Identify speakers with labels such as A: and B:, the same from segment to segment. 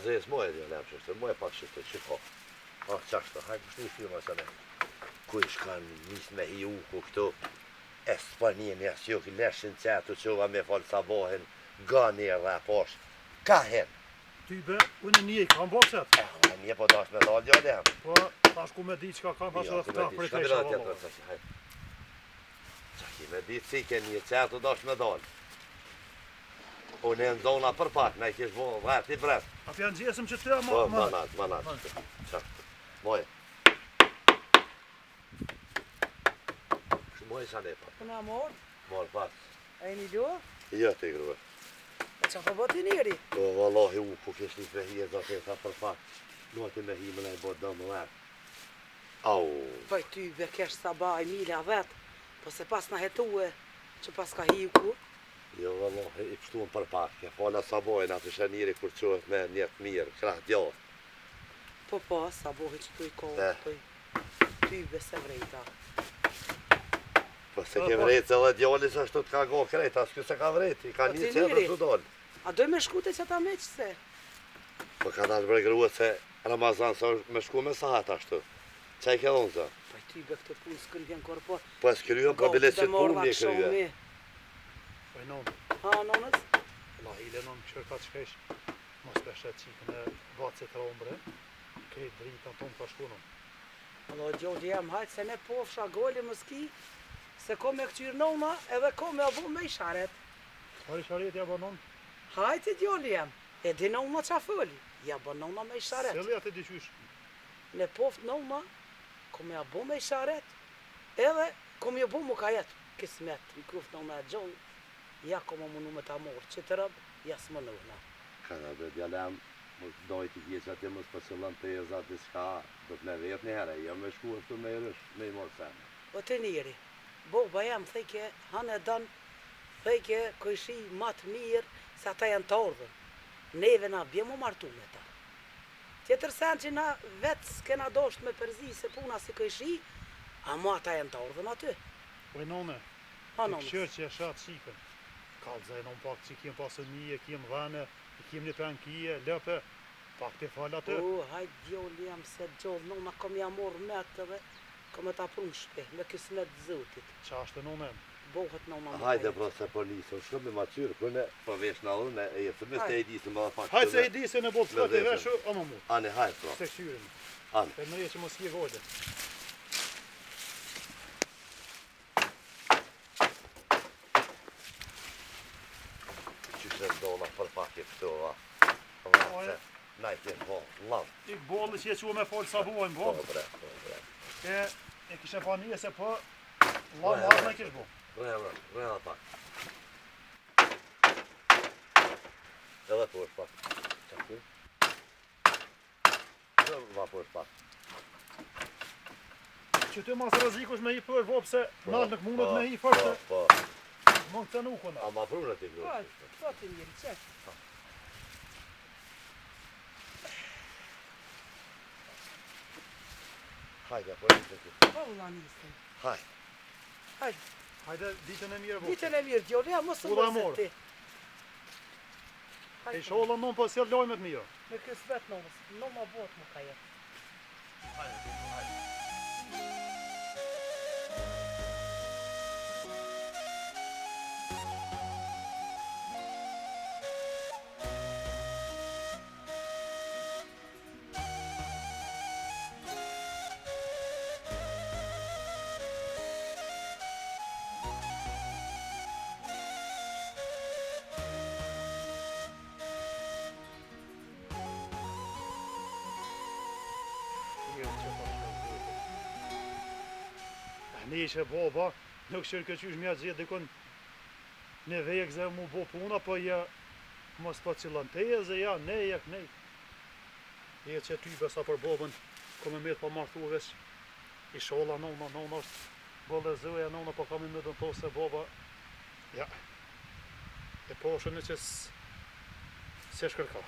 A: zes moje dhe nem qështë, moje pak qështë që ka. Qashtë, hajtë pështu i firma që ne. Ku i shkan njës me hi uku këtu, e s'panjen, e s'jo leshin qëtu qova me falë sabahin, ga njerë dhe posh. Ka hen?
B: Ty be, unë një i kam bokset.
A: Një po dash me dalë gjallë jam.
B: Po, tash ku me di qka kam pas edhe këta për e
A: Shka
B: kresha
A: tjetër,
B: valo.
A: Qa ki me ditë si ke një qëtu dash me dalë. Unë e në zona për pak, na i kish bo vret i bret.
B: A pja në gjesëm që të
A: Po,
B: ma...
A: manat. Qashtë, moje. Moje sa ne pa.
C: Unë amor,
A: Morë pas.
C: a e një do?
A: Jo të i grue.
C: E qa po bëti njëri?
A: Po, vallahi u ku kesh një me hi e zote sa për pak. Nuati me hi më ne i bo dëmë dhe. Au.
C: Po ty be kesh sabaj mila vet, po se pas na hetue që pas ka hi u ku.
A: Jo, vallahi, i pështuam për pak. Ke fala sabojnë atë shë kur qohet me njetë mirë, krah djallë.
C: Po, sabohi që tu i kohë, ty be se vrejta.
A: Po se ke vrejtë edhe djallis ashtu të ka go krejt, as kjo se ka vrejtë, i ka një qëtër të dollë.
C: A doj me shkute që ta meqë se?
A: Po ka dash bre grua se Ramazan sa me shku me sahat ashtu. Qa i ke dhonë zë?
C: Po ty be këtë punë s'kën vjen kërë po.
A: Po e s'kryjën, po bilet që të punë një kryjën.
B: Po i nonë,
C: Ha, nonës?
B: la hile nonë këshër ka të shkesh, mos të shetë qikën e bacit rombre, krejt drita tonë ka shkunon.
C: Allo, gjodi jam hajtë se ne pofsha goli më ski, se ko me këqyrë nona edhe ko me avu me i sharet.
B: Qëfar i sharet ja banon?
C: Hajtë gjoli jam, e di nona qa fëli, ja bë nona me i sharet.
B: Seli atë di qysh.
C: Ne poft nona, ko me avu me i sharet, edhe ko me avu mu ka jetë. Kismet, në kuft nona e gjonë, ja ko më munu me ta morë, që të rëbë, ja s'më nëvna.
A: Ka da bre djalem, mos dojt i kje që ati mos pësëllën të e zati s'ka, do të me vetë një herë, jo me shku eftu me i rësh, me i morë sen.
C: O të njeri, boba jam thejke, hanë e dënë, thejke kojshi matë mirë, se ata janë të ardhën. Neve na bjemu martu me ta. Tjetër sen që na vetë s'kena dosht me përzi se puna si kojshi, ama ata janë të ardhën aty.
B: Po i none,
C: Ha
B: të
C: nonës.
B: këshër që e shatë qikën. Kalëzaj non pak që kiem pasën nije, kiem dhene, kiem një penkije, lëpe, pak të falë atë.
C: O, hajtë djoli jam se gjodh, nona kom ja morë metë dhe kom e ta prunë shpe, me kismet zotit.
B: Qa është none?
C: Bohet nona më
A: Hajde
C: kajet.
A: pra se po nisëm shumë me maqyrë, kërne po vesh në dhune, e jetë me ste i disë më dhe pak.
B: Hajtë se i di se në botë s'ka të
A: veshën.
B: veshu, o më mu.
A: Ane, hajde pra,
B: Se këshyrin.
A: ane.
B: E mërje që mos je gojde.
A: Qyshtë në dola për pak e këto, va.
B: Oje.
A: Na i kjenë po, lavë.
B: Ik bollë që je që me folë sabojnë,
A: Po
B: bo.
A: bre.
B: E kishe pa nije se po, la marrë në kish bo.
A: Rrena pak. Edhe po është pak. Qaku. Va po është pak.
B: Që ty mas rëzikush me i për vo pëse nalë nuk mundët me i fërë se
A: Po,
B: mund të nuk ona.
A: a ma prunë ti
C: Po,
A: kërë.
C: po të njeri, që?
A: Hajde, po e të ti.
C: Po vëlla nisën.
A: Hajde.
C: Hajde,
B: Hajde ditën e mirë bo.
C: ditën e mirë djoli, ja mos të
B: Ula
C: mëse
B: morë.
C: ti.
B: E
C: Hajde,
B: shola non po sjell lojmet mira.
C: me kësë vetë nonës, nona botë më ka jetë.
B: Ne ishe baba, nuk shërë këqysh mja gjithë dikon në vejek zë mu bo puna, po ja mos po cilën teje zë ja, ne jek ne. E që ty besa për babën, kom e metë po martu vesh, i shola nona është, bëllë zëja nona po kam i me dënë se baba, ja, e po shënë që se shkërka.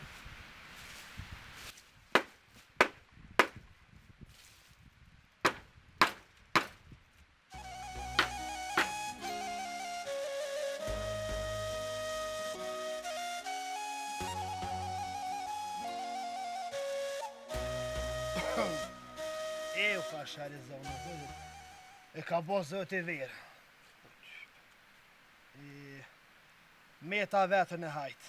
D: shari zonë zotit. E ka bo zot i verë. Meta vetën e hajtë.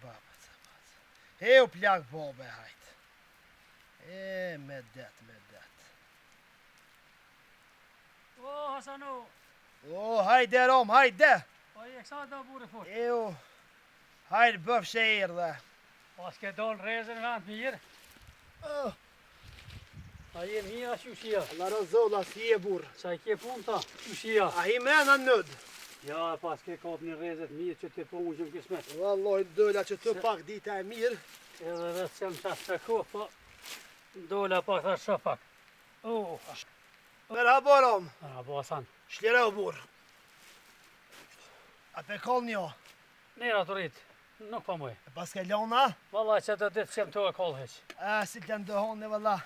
D: Baba, e u plak bobe hajtë. Me det.
E: O, Hasanu!
D: Hajde Rom, hajde!
E: O, je kësa da bure fort?
D: Hajde bëf që e irë dhe.
E: Pas ke donë rezën vend mirë? A je mirë a shushia?
D: La rozolla si e burë.
E: Qa i ke pun ta? Shushia?
D: A hi mena nëdë.
E: Ja, pas ke kap një rezet mirë që të punë që më kismet.
D: Valloj, dola që të pak dita e mirë.
E: Edhe dhe se më qasë të kohë, po dola pak të shë pak.
D: Merhaba Rom.
E: Merhaba Hasan.
D: Shlera u burë. A pe koll njo?
E: Nera të rritë, nuk pa muj.
D: E pas ke lona?
E: Valla që të ditë që më të e kollë heq.
D: Si të ndëhone valla.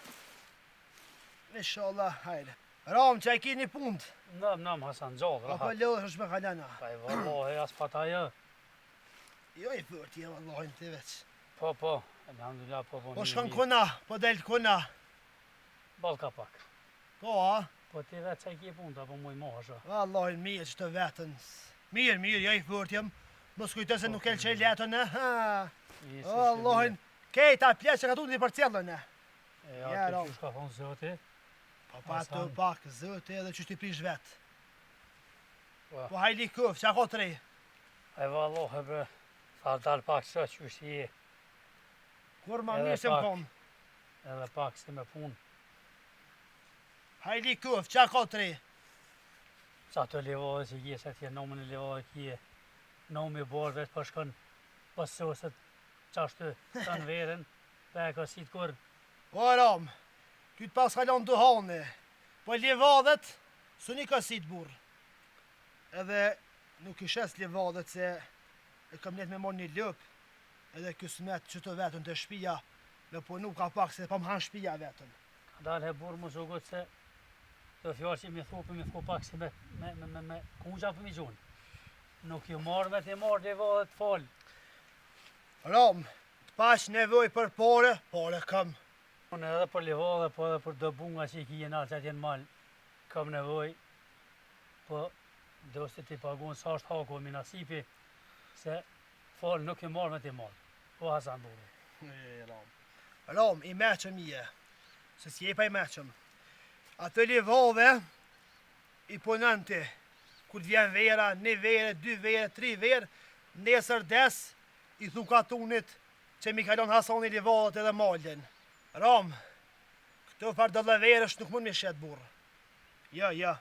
D: Inshallah, hajde. Rom, që a i ki një punt?
E: Nam Hasan, gjallë,
D: Apo
E: rahat.
D: lodhë është me kalana?
E: Pa i vallahi, as pa ta jo.
D: Jo i përti e vallahin të veç.
E: Po, elhamdulillah, po
D: Po shkon kuna, po del kuna.
E: Balka pak.
D: Po, a?
E: Po ti vetë që i ke punta, po muj mohë
D: Vallahin mirë që të vetën. Mirë, jo i përti jem. Mos kujtë se nuk e lë që i letën, e? Vallahin, kejta pjesë që ka tundi për cjellën, e?
E: Ja, të që shka thonë zoti.
D: Pa të pak zëti edhe që shti prish vetë.
E: Po.
D: Po hajli këf, që ako të rej?
E: E vallohe bre, fa dal pak që shi e,
D: Kur ma
E: Edhe
D: mirë se më
E: pak.
D: konë.
E: edhe pak si me punë.
D: Hajli këf, që ako të rej?
E: Qa të levode që je se tje nomën e levode kje, nomi borë vetë për shkën, pësoset qashtu të në verën, pe e ka si të kur.
D: O Ram, ty të pas kalon të hane, po levadhet, së një ka si të burë. Edhe nuk i shes levadhet se e kam net me mor një lëp, edhe kësmet që të vetën të shpia, me punu ka pak se pa më hanë shpia vetën.
E: Dalë e burë mu zogut se të fjallë që mi thu pak si me kungja për mi gjunë. Nuk ju marrë me të marrë levode të falë.
D: Ram, të pash nevoj për pare kam.
E: Unë edhe për levode, po edhe për do bunga që i kije nalë që atjen malë, kam nevoj, po do se ti pagun sa është hako mi nasipi, se falë nuk i marrë me të marrë. Po Hasan burë.
D: Ram, i meqëm je, se si e pa i meqëm. Atë levove, i punën ti, kur t'vjen vera, 1 vere, 2 vere, 3 vere, nesër des, i thu katunit që mi kalon Hasani levodet edhe maljen. Ram, këto far dëllëverësh nuk mund mi shetë burë. Jo.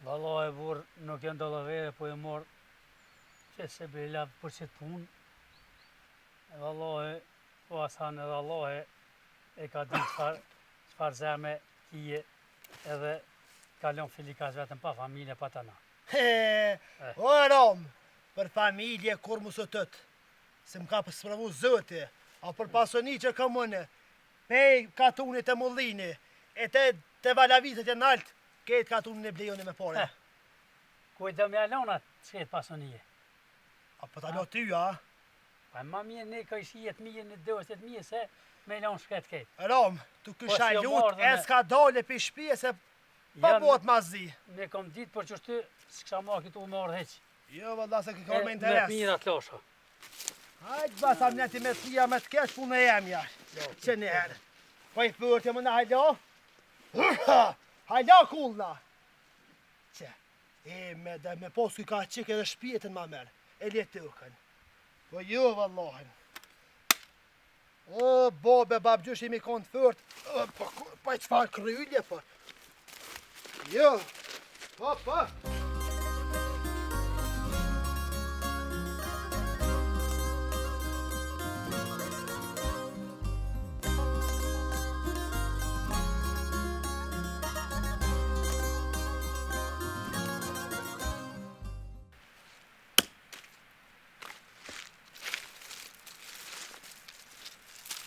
E: Vallahi burë nuk janë dollavere, po e morë që se bela për qëtë punë. Vallahi, po Hasan edhe Allahi e ka di çfar zeme kije edhe kalon filikas vetëm pa familje, pa tana.
D: O Ram, për familje kur mu së tëtë, se më ka spravu zëti, a për pasoni që ka mëne, pej katunit e mullini, e te valavizet e nalt, ketë katunin e blejone me pare.
E: Kujtë me alonat qëtë pasonije.
D: A për talo ty, a?
E: Pa ma mirë ne ka ishi 7.000, në 20.000 se me lon shket ketë.
D: Ram, tu kësha
E: si o
D: lut,
E: marrë dhe me-
D: s'ka dole për shpije se pa
E: Jam-
D: bot mazi.
E: Ne kom ditë për qështu s'kësha ma këtu me orë heq.
D: Jo, valla se këka me
E: Me
D: interes.
E: mira të losha.
D: Hajtë basa mneti me tia me të kesh punë e jemja. Që njerë. Po i përti më në hajlo? Hajlo kulla. Që, me posku ka qik edhe shpjetën ma merë. E letë tëkën. Po jo, vallahin. O, bobe, babgjush i mi konë të fërt. Po i qfar kryllje, po. Jo. Po.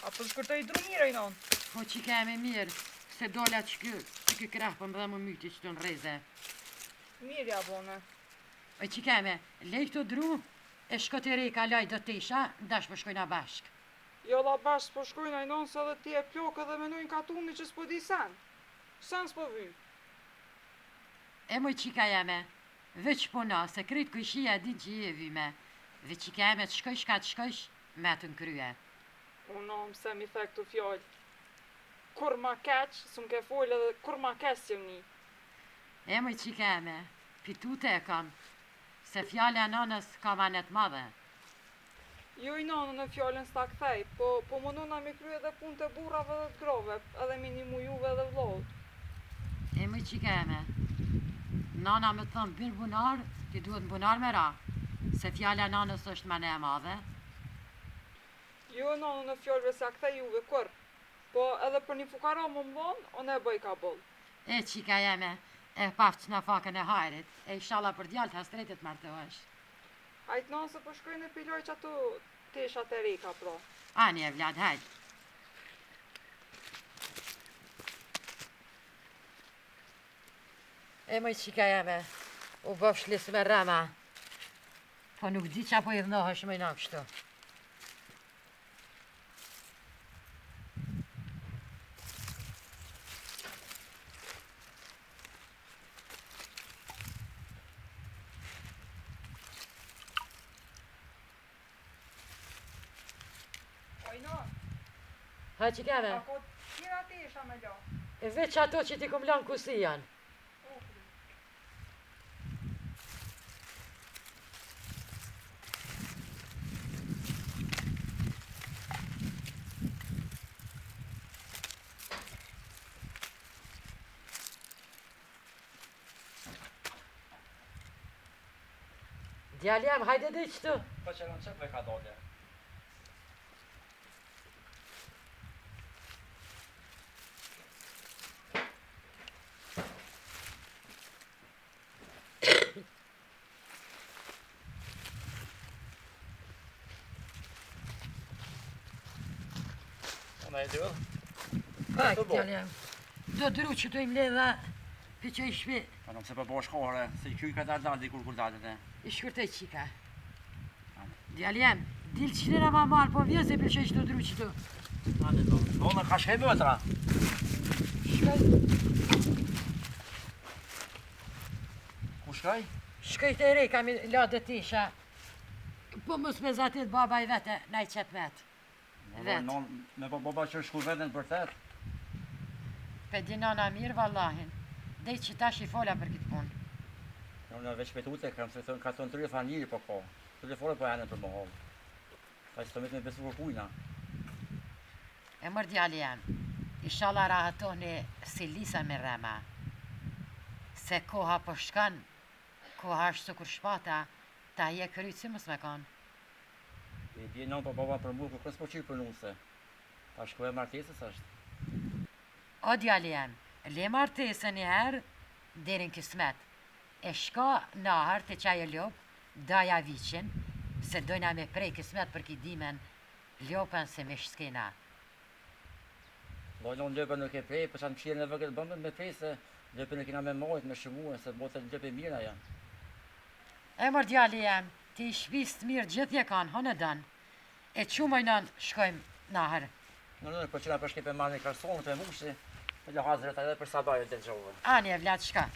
F: A po shkurtoj dru mirë i non.
C: Po që keme mirë, se dola që kë krahpën dhe më myti që të në reze.
F: Mirë ja bone.
C: O që keme, lej këto dru,
G: E shko të rejka laj do t'isha, dash po shkojna bashk.
F: Jo la bashkë po shkojnë a i nonë se edhe ti e plokë dhe menojnë katuni që s'po di sen. Sen s'po vy.
G: E moj qika jeme, veç puna, se kryt kujshia din që i e vyme. Veç qika jeme të shkojsh ka të shkojsh, me të në krye.
F: Unë se mi the këtu fjallë. Kur ma keq, s'm ke folë edhe kur ma keq si një.
G: E moj qika jeme, pitute e kam, se fjale anonës ka manet madhe.
F: Jo i nonë në fjallën s'ta kthej, po munduna mi krye edhe punë të burrave dhe të grove, edhe minimu juve dhe vlodh.
G: E moj qika jeme, nana me thëmë birë bunar, ti duhet në bunar me ra, se fjale anonës është mane e madhe.
F: Jo nonë në fjallëve s'ta kthej juve kur, po edhe për një fukara më mbonë, unë e bëj ka boll.
G: E qika jeme, e paftë në fakën e hajrit, e ishala për djallë të hastretit martohesh.
F: Hajtë nonë se po shkojnë e piloj që ato teshat e rika, pro.
G: Ani e vlad, hajtë. E moj qika jeme, u bëf shlis me rama, po nuk di qa po i dhnohesh me në kështu. Ha që keme?
F: Ako tjera tesha me lo.
G: E veç ato që ti kum lanë kusi janë. Djali jam, hajde dhe qëtu.
H: Po që në qëpë e ka dole. Ona e dyrë?
G: Hajde, djali jam. Do dru që të im ledha, për që i shpi.
H: Po nuk se për bo shkore, se i kyj ka dalë dikur kur dalet e.
G: I shkurtej qika. Djali jam, dil qënira ma marë, po vjen se për që i shtu dru që tu.
H: Hajde do. Ona ka shkej mëtra.
G: Shkoj,
H: Ku shkoj?
G: shkoj të rej, kam i la dhe tisha. Po mos me zatit baba i vete, na i qep vetë. Vet.
H: Me po baba që shku vetën për thet.
G: Pe di nana mirë, vallahin. Dej që tash i fola për këtë punë.
H: Në veç petute, kam se ka thonë të rrë familje po ko. Të rrë fore po janë për më holë. Ta që të metë me besu për kujna.
G: E mërë djali jam, ishala rahatoni si lisa me rema. Se koha po shkan, koha është së kur shpata, ta je kryt si mës me kanë.
H: I bje non po baba për mu, kërës po qirë për nuse. Ta shku e martesës është.
G: O djali jam, le martesën një herë, derin kismet. E shka nahër të qaj e lop, daja vichin, se dojna me prej kismet për kidimen lopën se me shkena.
H: Lojnon lëpën nuk e prej, përsa në qirë në vëgët bëmbën me prej, se lëpën e kina me mojt, me shëmuën, se bote lëpë e mira janë.
G: E mërë djali jam, ti i shpis të mirë gjithje kanë, hënë dënë. E qumojnon shkojmë nahër.
H: Në për qëna për shkepe marrë një karsonë të e mushi, për një hazret edhe për sabajët e gjohë.
G: Ani e vlad shka.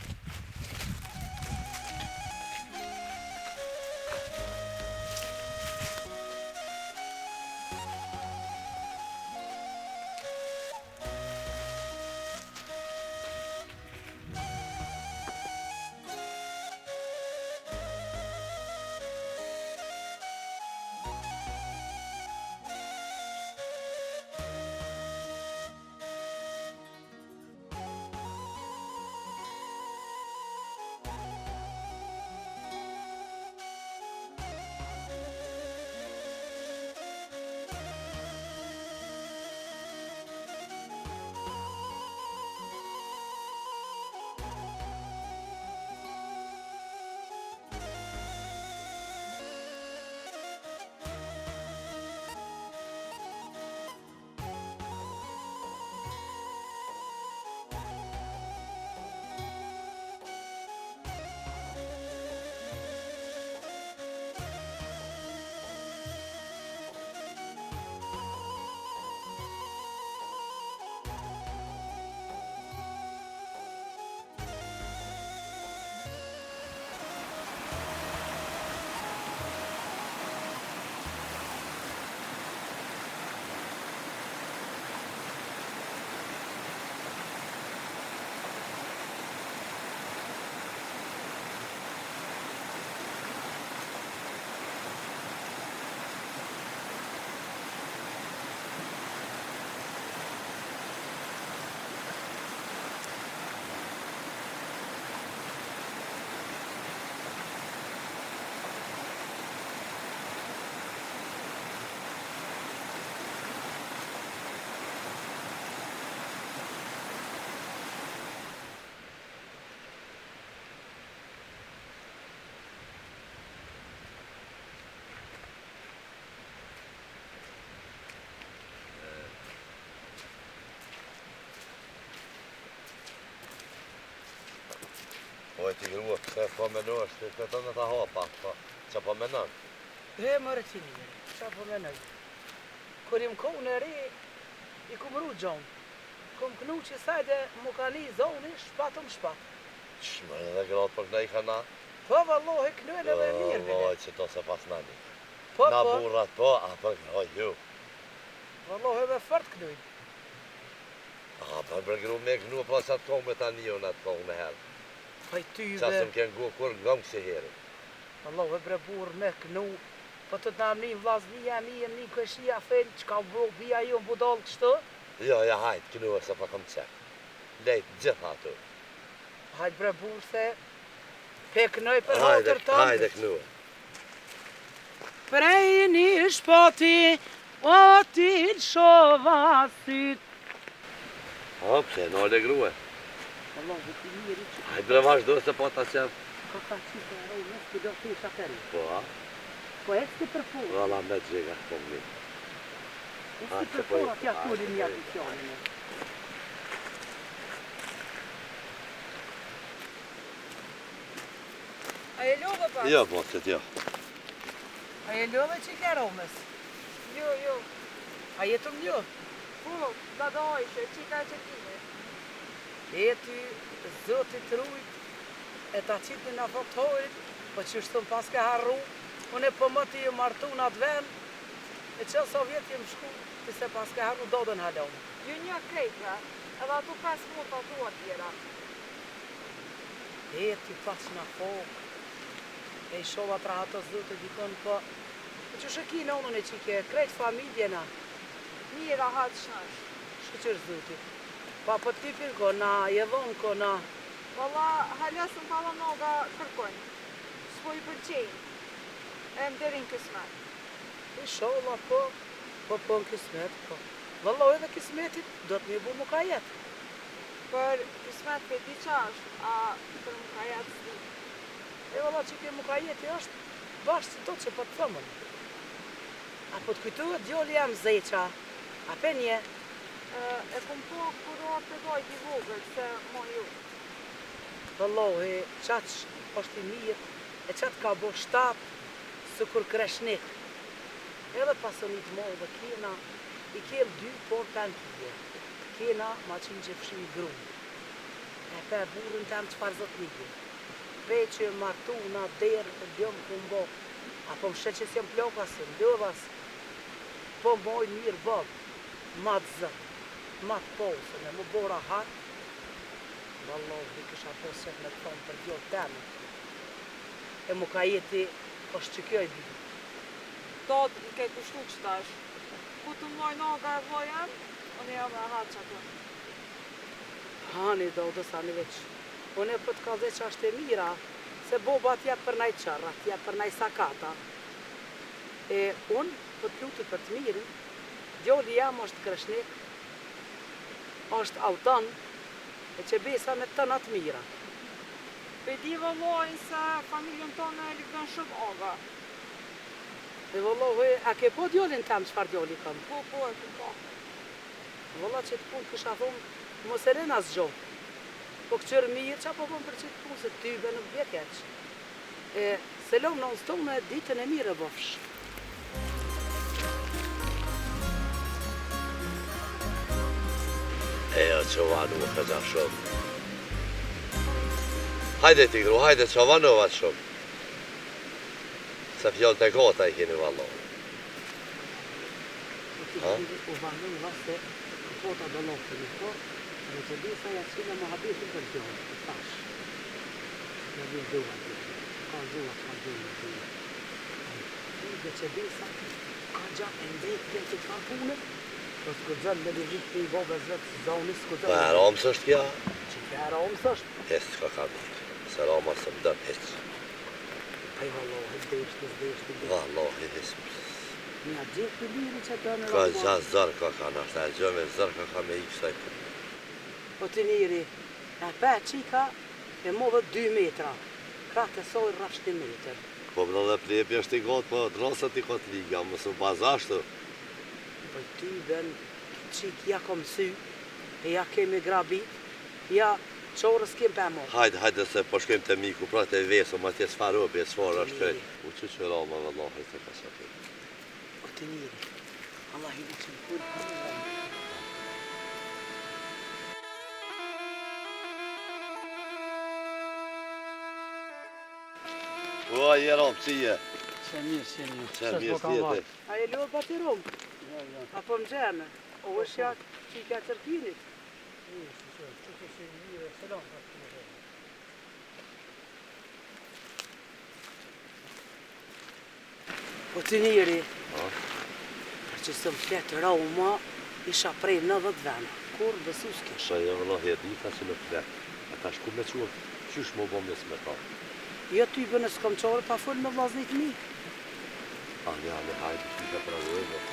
A: Po e ti grua, se po menosh, të të në të hapa, po, që po menon?
C: He më retinire, qa po menoj. Kur im kohë në re, i ku mru gjonë. Kom kënu që sajde mu ka një zoni, shpatëm shpat.
A: Shmë edhe gratë për këna i ka na?
C: Po vallohi kënuen edhe mirë bile.
A: Vallohi që to se pas nani.
C: Po,
A: Na
C: po,
A: burrat po, a për groj ju.
C: vallohi edhe fort kënuj.
A: A për gru me kënu, po sa të kohë me ta një unë atë kohë me herë.
C: Paj ty
A: Qa
C: dhe,
A: se më kënë gu kur nga më kësi herë.
C: vallohi bre burë me kënu. Po të të namnim vlaznia mi e një këshia fen, që ka bro bia ju në budal kështu.
A: Jo, ja hajtë kënu se pa kom qep. Lejtë gjitha ato.
C: Hajt bre burë se, pe kënoj për
A: Hajde,
C: hotër tonë.
A: hajde kënu.
C: Prej një shpati, o ti të shova syt.
A: O, pse, në ole grue.
C: Vallohi ti mirë që
A: Hajde bre vazhdo se po ta qep.
C: ka qita e rojë, nësë këtë do të shakeri.
A: Po, a?
C: Po e s'ti për furë.
A: Valla me gjega, po mi.
C: E
A: Ah,
C: s'ti për
A: se po i-
C: furë atja
A: ah,
C: kulli
A: se
C: një
A: po i-
C: adicionin.
F: A e lodhe pas?
A: Jo, po, që t'jo.
C: A je lëve që ke romës?
F: Jo.
C: A jetëm lë?
F: Po, da dojshë, qika e qekime.
C: E ty, zëtit rujt, e ta qitë në faktorit, po që shtëm pas ke harru, unë e për më t'i martu në atë ven, e që Sovjet jem shku, të se pas ke harru do dën halon.
F: Jo një krejtja, edhe ato 5 mota ato atjera.
C: E ty pas në fokë, e i shova tra ato zëtë dikon, po që shëki në unën e qike, krejt familjena,
F: Mira hatë shnash.
C: shëqër zëtit. Pa po tipin ko na, jevon ko na,
F: Valla, halasën pala noga kërkojnë. S'po i përqenjë. E më derin kësmet.
C: i shola po në kismet, po. Vëlloj edhe kismetit, do të mi bu mu ka jetë.
F: Për kësmet për di qash, a për më ka jetë s'di.
C: E valla që ke mu ka jetë, është bashkë si to që po të thëmën. A po të kujtuhet djoli jam zeqa, a pe nje,
F: E kom po kurar të dojt i vogël, se mo ju.
C: vëlloj, qaq është i mirë, e qat ka bo shtatë, së kur kreshnik. Edhe pasonit mo dhe kena, i kel 2 por tankije. Kena ma qinë që fshin grunë. E pe burën tam qëfar zot një. Pe që martu na derë të bjom këmbo. Apo më shetë që s'jam plokasën, lëvas. Po moj mirë bob, ma të zë, ma të posën, e më bora hatë. Valloh, di kësha posët me të thonë për djo temë. E mu ka jeti, është që kjo i bidë.
F: Dot i ke kushtu qëtash. Ku të moj noga e vojen, unë jam e hatë që ato.
C: Hani do dësa një veç. Unë e për të kalze që është e mira, se boba t'ja për naj qërra, t'ja për naj sakata. E unë për të lutë për të mirën, djoli jam është kreshnik, është auton, e që besa me të natë mira.
F: Pe di vëllojnë se familjen tonë e likën shumë oga.
C: Dhe vëllohi, a ke po djolin tam qëfar djoli kam?
F: Po, e ku po.
C: Vëlla që të punë kësha thonë, mos e rena zgjo. Po këqërë mirë, qa po për që të punë, se tybe nuk bje keq. E, se lom në stonë e ditën e mirë e bofsh.
A: E jo, që vanu më këgja shumë. Hajde tigru, hajde që vanova shumë. Se fjallë të gota i keni vallo. Ha?
C: U vanu vase, këpota do lokë një po, dhe që di sa jasile më habitin për gjohë, të tash. Në një duha të ka duha. Dhe që di sa, ka gjatë e ndrejtë të që të fa punë, po s'ku dzënë në një vitë për i bobe zëtë, zoni s'ku
A: Po
C: dzënë.
A: e romës është kja?
C: Që kja romës është.
A: Hes s'ka ka mikë. Se roma së më dënë, hes.
C: Paj vallohi, zdeshti.
A: Vallohi, hes.
C: Një gjithë të liri që të në
A: Ka
C: romë.
A: gjatë zërë ka ka nështë, e gjë me zërë ka ka me i kësaj punë.
C: Po të njëri, e pe qika e modhe 2 metra. Kratë e soj rrasht 1 metër.
A: Po më dhe plepi është i gotë, po drosët i kotë liga, më së bazashtu.
C: Po ty ben qik ja kom sy, e ja kemi grabit, ja Qorës kem për më.
A: Hajde se po shkojmë të miku, pra të veso, ma të sfarë obi, sfarë është këtë. U që rama, vëllahi, se ka sa të.
C: O të njëri. Allah i që në kullë.
A: O, jerom, si je?
E: Se mirë.
A: Që mirë s'jete.
C: A e lua batirom? Apo më gjeme? O është jakë që i ka tërpinit? O të njëri, për që së më fletë Roma, isha prej 90 vena. Kur besu s'kesh?
A: Sa je vëllahi e dita që në flet. A ta shku me qua, qysh më bom mes me ta.
C: Jo ty bënë s'kom qore pa full me vlaznit mi.
A: Ani, hajde, që të pravojnë.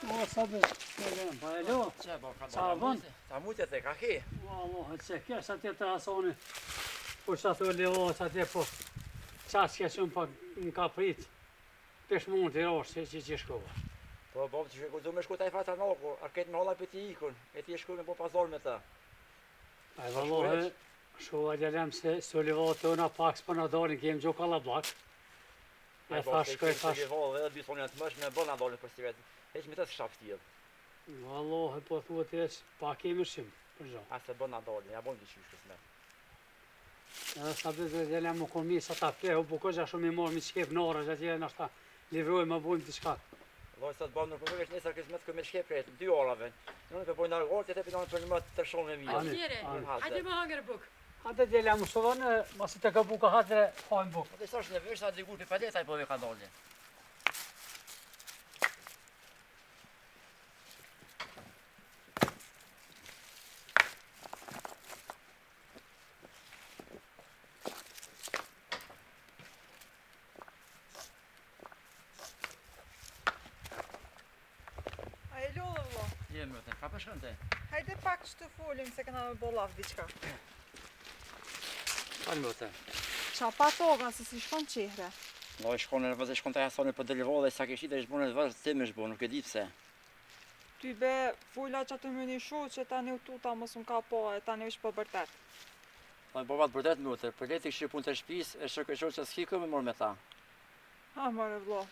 E: O, sa dhe, pa e lo, sa bën?
H: Ta mutje të ka ki.
E: Vallahi, se kesh atje të asoni, po që ato levat atje, po, qatë që shumë pak në ka prit, pesh mund të rashë që shkova.
H: Po, bom, që shku me shku taj fata noko, arket me holla për ti ikun, e ti shku me po pasor me ta.
E: Aj, vallahi, shu a gjelem se së levat të una pak s'po në dalin, kemë gjo kalablak. E thash, shkoj, thash.
H: Edhe dy thonin të mësh me bëna dalin për si vetë. Heq me të s'ka ftjell.
E: Vallahi, po thuhet e pa kemi shim, për gjo.
H: A se bëna dalin, ja bon t'i qysh kësme.
E: Edhe sa dhe gjelem më komi sa ta plehu, po këgja shumë i marrë mi qkep në orë, atje në ashta livroj më bojmë t'i shka.
H: Loj sa të bëmë nuk përvesh nesër kësmet këmë shkep krejt, 2 orave. Në në përbojnë argorë, të tepi në për në më të tërshonë me mirë.
G: Hajde më hangër buk.
E: Hajde gjelem më shovën, masi të ka buka hatre, hajmë buk.
H: Po të sash në vërsh, sa digur për paletaj po me ka dalin. Ka përshkën te?
F: Hajde pak që të folim se këna me bo laf diqka.
H: Falë më te.
F: Qa pa toga se si shkon qehre.
H: No, shkon në vëzë, shkon të jasoni për delivo dhe sa keshit e shbone të vëzë të me shbo, nuk e di pse.
F: Ty be, fujla që të më një shu që ta një tuta mos më ka po e ta një është për bërtet.
H: Ta në bëvat bërtet më të, për leti kështë pun të shpis, e shërkëshor që s'ki këmë mor me ta.
F: Ha, mërë vlo.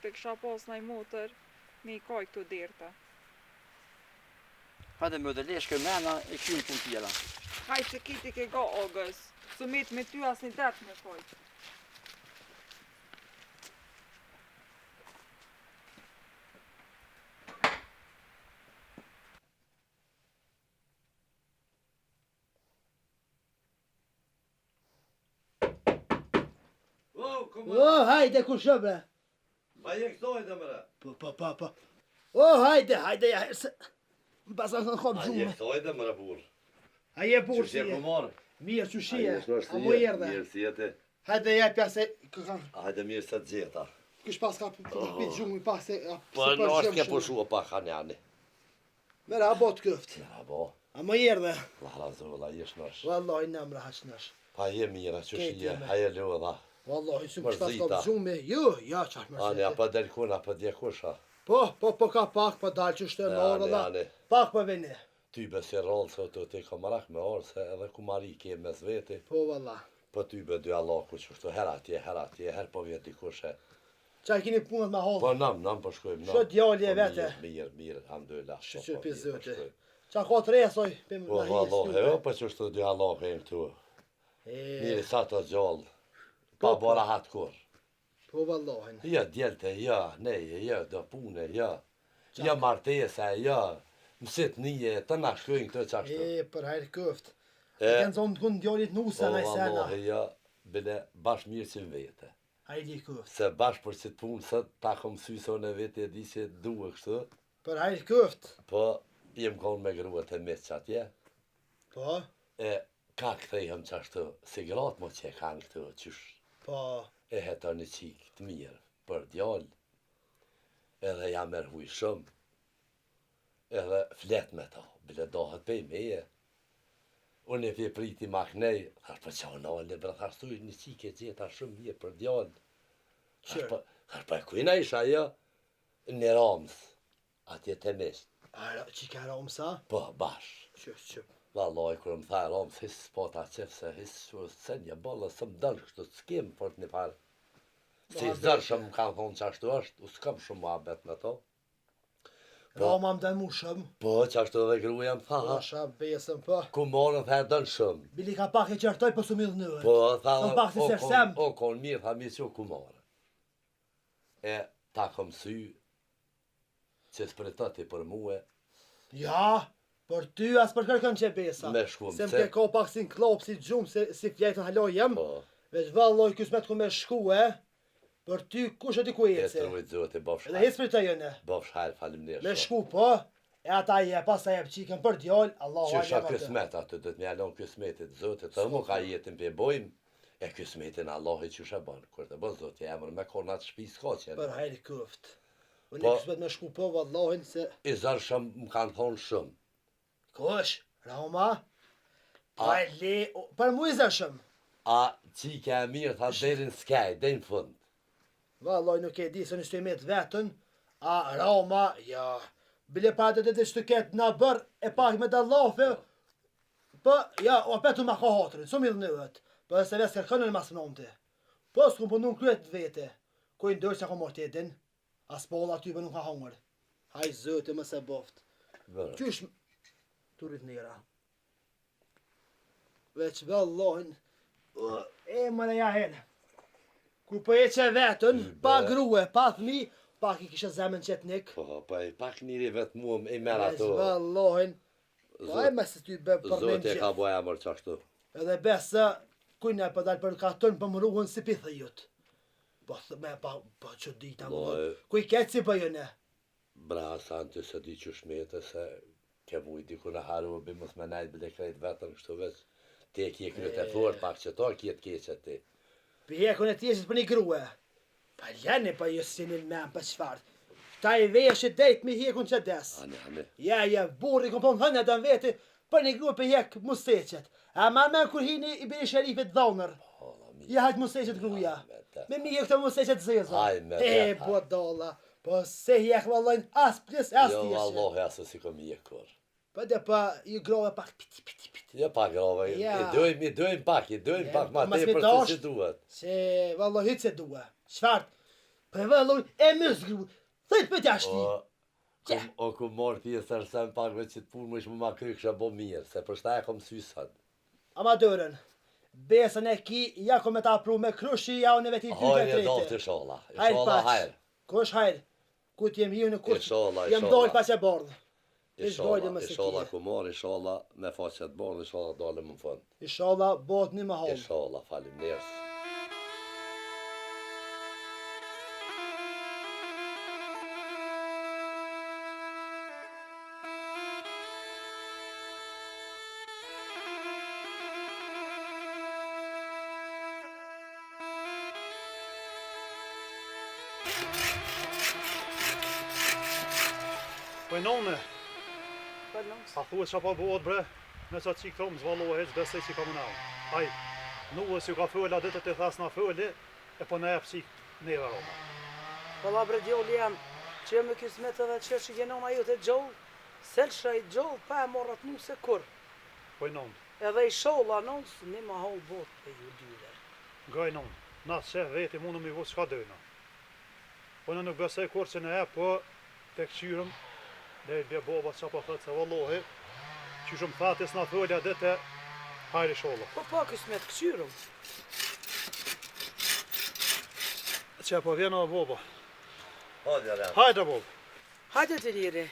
F: Të kësha pos nëj motër, me i kaj këtu dirta.
H: Hajde më dhe leshkë mena e kynë pun tjera.
F: Hajde që kiti ke ga ogës, së mit me ty as një det me kaj.
D: O, hajde ku shëbre.
A: Ma je kësojnë mëre.
D: Po. O, hajde, ja, se... Më pasën të në kom
A: A je
D: gjumë.
A: kësojnë mëre burë.
D: A je burë
A: Që
D: si
A: je
D: je.
A: ku marë.
D: Mirë që
A: A
D: shie.
A: je shnosh
D: A
A: të
D: mu
A: je.
D: erdhe.
A: Mirë si jete.
D: Hajde ja pja se... Këkan...
A: Hajde mirë se të gjeta.
D: Kësh pas ka për gjumë i pas se...
A: Po në është ke përshua pa kanjani.
D: Mera, a bot këft.
A: Ja, bo.
D: A mu erdhe.
A: Lara zola, je shnosh.
D: Wallahi nëmra haqnash.
A: Pa je mira që
D: Kejt
A: shije.
D: jeme.
A: Haje lëdha.
D: Wallahi, si më
A: Mërzita.
D: shtas ka gjumë. Jo, ja qash më
A: Ani, apo delkuna, apo djekusha.
D: Po, ka pak, po dalë që shtë në orë dhe.
A: Ani,
D: Pak po veni.
A: ty besi rollë se të ti ka marak me orë, se edhe ku mari ke me zveti.
D: Po, valla.
A: Po ty be dy allaku që shtu, her atje, her po vjet dikushe.
D: Qa kini punët ma
A: Po
D: hodhë.
A: nam po shkojmë.
D: Shë djalje vete.
A: Mirë, alhamdulillah.
D: Shqyr për zëte. Qa ka të resoj, për
A: Po
D: më
A: vallohi, jo, po që shtu dy allaku e më tu. Mirë, sa të gjallë. Pa
D: Po,
A: bora hatë kur.
D: Po, vallahin.
A: Ja djelte, ja, neje, ja, do pune, ja. Ja martesa, ja. Mësit nije, të na shkojnë këtë qashtu.
D: Për hajrë këft.
A: E,
D: Kënë zonë të kënë djallit
A: po
D: nusa në i sena.
A: vallohi, ja, bile bash mirë që vete.
D: Hajde kuft.
A: Se bashkë për që të punë sot, ta kom sy se unë vetë e di që duhe kështu,
D: Për hajde kuft.
A: po jem konë me gruat e mes që atje,
D: Po,
A: e ka këthejhëm që ashtu, si gratë mo që e kanë këtu, qysh
D: po.
A: e heta një qikë të mirë për djallë, edhe jam erhuj shumë, edhe flet me ta, bile dohet pej meje. Unë e fje priti maknej, thash për qa nale, bre, thash tuj një qikë e gjeta shumë mirë për djallë. Thash për e kujna isha jo, në Ramës, atje të mesht.
D: Qika Ramësa?
A: Po, bash.
D: Qëp.
A: Vallaj, kërë më tha Ramës, his po ta qef se his se një balla, së më dënë kështu të s'kem për të një parë. Si zërshëm më kanë thonë që ashtu është, u s'kam shumë muhabet me to.
D: Rama më dënë mu shumë.
A: Po, që ashtu edhe gruja më tha,
D: Asha besëm, po.
A: ku morën tha dënë shumë.
D: Bili ka pak e qërtoj, po su midhë nëve.
A: Po, tha,
D: Son pak të sersem.
A: o konë mirë, tha mirë që ku morën. E, ta kom sy, që s'pritati për muë,
D: Ja, për ty as për kërkën që besa.
A: me shku
D: Se
A: më
D: më ke ko pak si në klop, si gjumë, si fjajtën haloj jem.
A: po,
D: Veç valloj kësmet ku me shku, për ty kush e ti ku
A: e
D: ece.
A: të rujtë zote, bofsh
D: Edhe his për të jëne.
A: bofsh hajrë, falim nërë
D: Me shku, po. E ata je, pas ta jep qikën për djallë, Allahu
A: Që shka
D: atë.
A: kësmet atë, dhe të mjallon kësmetit zote, të mu ka jetin për bojmë, e kësmetin Allahi që shë banë, kërë të bënë zote, emër me kornat shpi s'ka që
D: Për hajri këft. Unë
A: Po.
D: e kësmet me shku, po, vallahin se...
A: i zërshëm më kanë thonë shumë.
D: Kush? Rama?
A: A.
D: Pa e le... Për mu i zërshëm.
A: A qika e mirë, tha derin s'kaj, dhe në fund.
D: Vallaj nuk e di se në shtymet vetën, a Rama, ja... Bile pa të të shtuket në bërë, e pak me dallafe, po, ja, o petu ma ka hatërin, su mi dhe në vetë, po dhe se vesë kërkënë në masë nëmëte. Po, s'ku punu në kryet vete, ku i ndërë që ka morë tjetin, as pola ty për nuk ka hongër. Haj zëte më se boft.
A: Vërë.
D: Qysh turit njëra. Veç vallahin, e më në jahen. Ku për e që vetën, pa grue, pa thmi, pak i kishe zemën qetnik.
A: Po, pa i pak njëri vetë mua i merë
D: Veç
A: ato.
D: vallahin, pa e me se ty be për në
A: Zote ka
D: gjithë.
A: boja mërë qashtu.
D: Edhe besë, kujna për dalë për katën për më ruhën si pithë jut. Po thëme, pa që dita më
A: Loj.
D: dhënë. Kuj ketë si për jëne.
A: Bra, sa në të se di që shmete se ke vuj diku në haru, bi mos me najtë bile krejt vetën kështu veç. Ti e kje kryet e fort pak që to kjetë keqet ti.
D: Për hekun e tjeshit për një grue. Pa ljeni për jësinin me më për qfarë. Ta i veshit dejt mi hekun që des.
A: Ane.
D: Ja, burri kom po më hënë edhe në veti, për një grue për hek musteqet. A ma me kur hini i biri sherifit dhonër.
A: Hala mi.
D: Ja hajt musteqet gruja. Me mi hek të musteqet zezë.
A: Haj me
D: E,
A: te, ha.
D: po dolla. Po se hek vallojnë as plis, as
A: Jo,
D: tjeshe.
A: Allahi asë si kom i e kur.
D: Po dhe pa i grove pak piti.
A: Jo pak grove,
D: Ja.
A: i dojmë pak,
D: Ja,
A: pak ma
D: po mas
A: te
D: mi
A: për
D: dasht.
A: se si duhet.
D: Se valloj hitë se duhe. Qfart? Për valloj e mës gru. Thëjt për t'jashti.
A: O ku morë pjesë sërsem pak veç që të punë më ishë më ma kry kësha bo mirë, se për shta e kom sy sëtë.
D: Amadërën. Besën e ki, ja kom me ta pru me krushi, ja unë e veti 2
A: Hajrë e dalë të
D: trete.
A: shola,
D: Hajrë
A: shola
D: paç.
A: hajrë.
D: Kush hajrë? Ku t'jem hiu në kush?
A: Inshallah,
D: Jem
A: inshallah.
D: dojnë pa që bardhë.
A: Inshallah ku morë, inshallah me faqet borë, inshallah dalë më në fund.
D: Inshallah, bot një më halë.
A: Inshallah, falim njerës.
B: Po e none,
C: Për nëmës.
B: a thuet që pa bëhet bre, në që qikë thomë zvallohet që besej që ka më navë. Haj, nuës ju ka fëlla ditët e thas në fëlli, e po në e pësik neve Roma.
C: Valla bre djolli jam, që jam me kismet edhe që që genona ju të gjollë, selësha i gjollë, pa e morrat mu se kur.
B: Po e none,
C: Edhe i sholla nëns, një ma holë botë e ju dyre.
B: nga e none, na që veti mundu mi vësë shka dojna. Po në nuk besej kur që në e, po të këqyrëm, dhe i bje boba që po thëtë se vallohi, që shumë thatis në fëllja dite, hajri sholla.
C: Po kismet këqyrëm.
B: Që po vjena boba.
A: Hajde, Rem.
B: Hajde boba.
C: Hajde të njëri,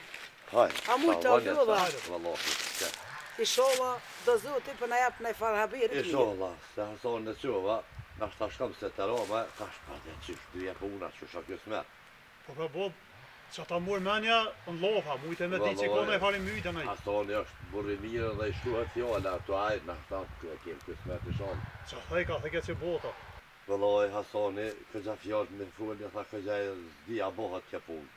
A: Hajde.
C: A mujtë të
A: Hajde,
C: avjolla?
A: hajde, Vallahi.
C: i sholla, do zoti për na jap në farë haberi të mirë.
A: Inshallah, se hason në qova, Na shta shkam se të roma, ka shpate qish dyja puna që shak jo smet.
B: Po ka bob, që ta mur menja në lofa, mujtë me di që kone e fari myjtë në i.
A: Hasani është burri mirë dhe i shluhet fjalla, ato ajt na shta të kemë kjo smet i shonë.
B: Që thejka, theke që bota.
A: Vëllaj Hasani, këgja fjallë me fullë, tha këgja e dhja bohat kja punë.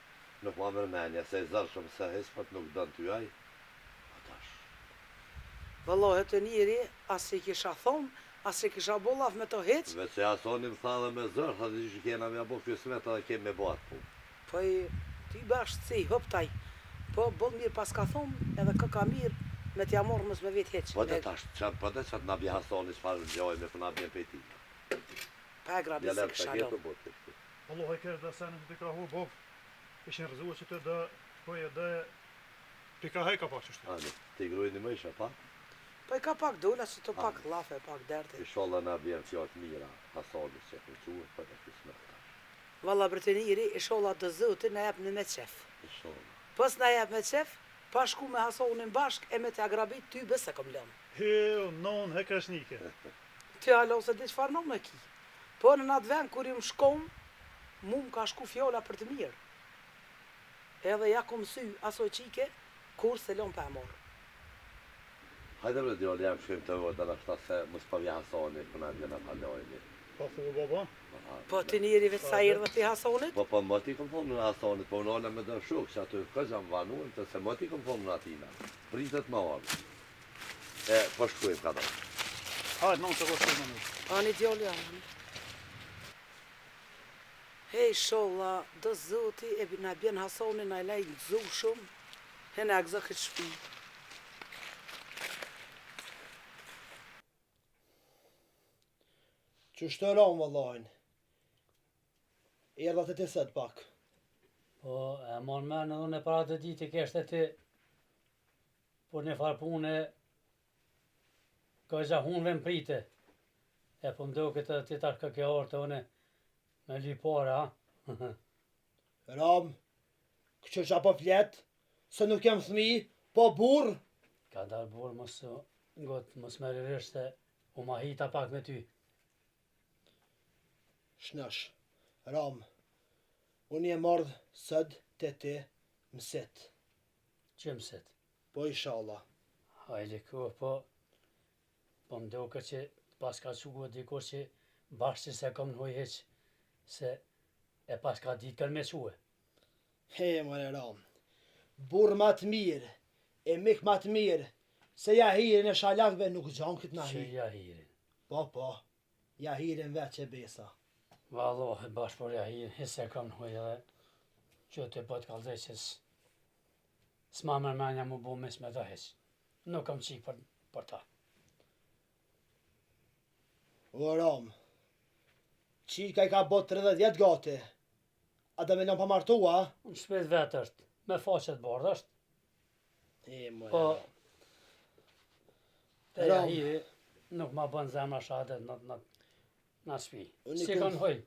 A: Nuk ma mërmenja, se i zërshëm se hispët nuk dënë ty aj. Atash.
C: Vëllohet të njëri, asë i kisha thonë, asë i kisha bollaf me të heq,
A: Veç e Hasani më tha dhe me zërë, tha dhe që kena me bo kjo smet edhe kemi me bo atë punë.
C: po i ty bashkë si, hëptaj, po boll mirë pas ka thonë, edhe kë ka mirë, me t'ja morë mës me vetë heq.
A: Po dhe tash, po dhe qatë nabje Hasani shfarë në gjoj me për nabje në pejti.
C: Pa e grabi se
A: Gjalep
C: kisha
A: të ketë
C: lonë.
A: të botë.
B: Allah e kërë dhe senë të krahu bob, ishin rëzua që të dhe, shpoje dhe, pika hejka pak që shtu.
A: Ani, ti grujni më isha pa?
C: Po i ka pak dola që të pak lafe, pak derte.
A: Inshallah na bjen fjallë mira, Hasani që e kënquë, po dhe kjo smet.
C: Valla për të njëri, i sholla të zëti në jep në me qef.
A: Inshallah.
C: Pës në jep me qef, pa shku me Hasonin bashk e me të agrabit ty bëse kom lënë.
B: Heo, non, he kreshnike.
C: Ty alo se di qëfar nom në ki. Po në atë vend kur im shkom, mu më ka shku fjolla për të mirë. Edhe ja kom sy aso qike, kur se lon pa e morë.
A: Hajde me djallë jam shkrim të vërë, dhe në shta se mos pa vja Hasani, për në ndjena kalojni.
B: Pa thua baba.
C: Po të njëri vetë sa erdhe ti Hasonit,
A: Po më ti kom thonë në Hasanit, po në me dërë shukë, që aty këgja më vanuën, të se më ti kom thonë në atina. Pritet më orë. E, po shkujmë ka dorë.
B: Hajde, non se koshtu më në.
C: ani djallë janë. Hej sholla, dë zoti e na bjen Hasonin na i laj zu shumë, he në agzë këtë shpi.
D: Që shtë romë, vëllajnë. Erdha të të sëtë pak.
E: Po, e mon me në dhune para të ditë i keshte ti, por një farë pune, ka gja hunve më prite. E po mdo këtë ti tash ka ke orë të une, me ly pare, ha?
D: Ram, kështë që apo fletë, se nuk jam thmi, po burë.
E: Ka dalë burë mos me rërish se u ma hita pak me ty.
D: Shnash, Ram, unë e mardhë sëd të ti mësit.
E: Që mësit?
D: Po inshallah.
E: Hajli ku, po mdoke që pas ka qugu dikur që bashkë që se kom në hoj heq, se e pas ka ditë kërë me quë.
D: He, mëre Ram, burë ma të mirë, e mik ma të mirë, se jahirin e shalakve nuk gjanë këtë
E: Që
D: nahi.
E: jahirin.
D: Po, jahirin veç e besa.
E: Vallohi bashkë për jahirin, hisse kom në hoj edhe që të bëtë kalzej që s'ma mërmenja mu bu mis me të heq. Nuk kam qikë për ta.
D: O Ram, qika i ka bot 30 jetë gati, a da me lën pa martua?
E: Në shpet vetë është, me faqet bardh është,
D: E, mëre
E: po
D: Ram.
E: të
D: Ram.
E: jahiri nuk ma bën zemra shadet në shpi.
D: Unë
E: Si
D: kom-
E: kanë hoj?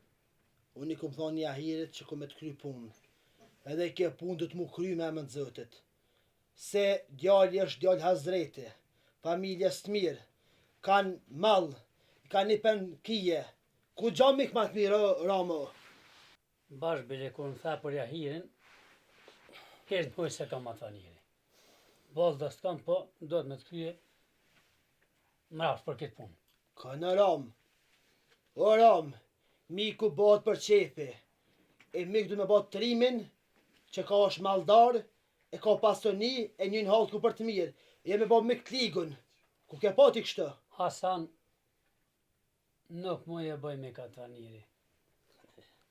D: Unë i kum thonë jahirit që kum e të kry punë. Edhe kjo punë du të mu kry me emën Zotit. Se djalli është djalli Hazreti, familjes të mirë, kanë mall, kanë një pen kije. Ku gja mik ma të mirë, o, Ramo?
E: Bashkë bile kur më tha për jahirin, kesh në hoj se kam atë njëri. Bolë dhe s'kam, po do të me të krye mrafsh për këtë punë.
D: Ka në Ram. O Ram, miku bëhet për qefi. E mik du me bëhet trimin, që ka është maldar, e ka pasoni, e njën halë ku për të mirë. E me bëhet mik të ligun. Ku ke pati kështë?
E: Hasan nuk mu e bëj me këtë njëri.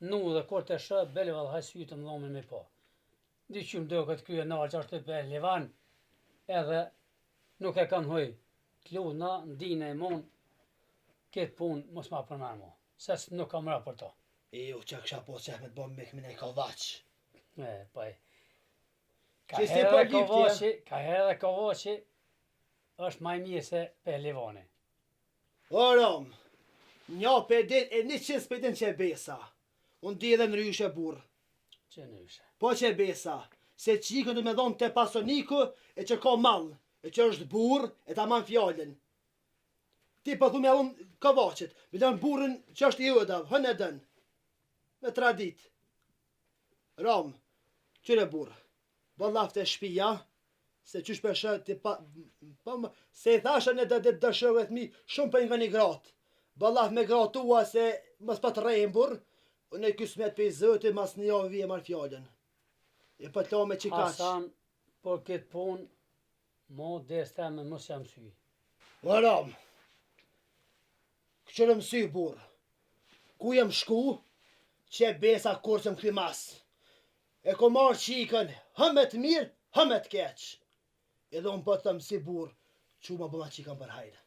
E: Nu dhe kur të shë, bele valë hajsytë më dhomin me po. Diqym do këtë krye në që është të për Livan, edhe nuk e kanë hoj. T'luna, ndine e mon, këtë punë mos ma përmer mu. Se nuk kam ra për to.
D: E, u që kësha po qef me të bëmë mik me ne ka vaq.
E: Pa e. Ka
D: Që si
E: herë
D: po
E: dhe
D: liptje?
E: kovoqi, ka herë dhe kovoqi, është maj mirë se për Livani.
D: O Ram, një pedin e 100 pedin që e besa. Unë di edhe në ryshe burë.
E: Që në ishe.
D: Po që e besa, se qikën du me dhonë të pasoniku e që ka mall, e që është burë e ta man fjallin. Ti pa thume unë kavaqet, me lanë burën që është i ëdav, hën e dën. Me 3 dit. Ram, qyre burë, balafte shpia, se qysh përshë ti se i thashën e dhe dëshëve të mi, shumë për nga një gratë. Balaf me gratë tua se mës pa të rejnë burë, unë e kësmet për i zëti, mas një javë vje marë fjallën. E për të me që kaqë.
E: Hasan, por këtë punë, mo des teme mos jam sy.
D: O Ram, këqërë mësy burë, ku jem shku, që besa kur që më këthi masë. E ko marë qikën, hëmet mirë, hëmet keqë. Edhe unë për të mësi burë, që ma bëma qikën për hajrë.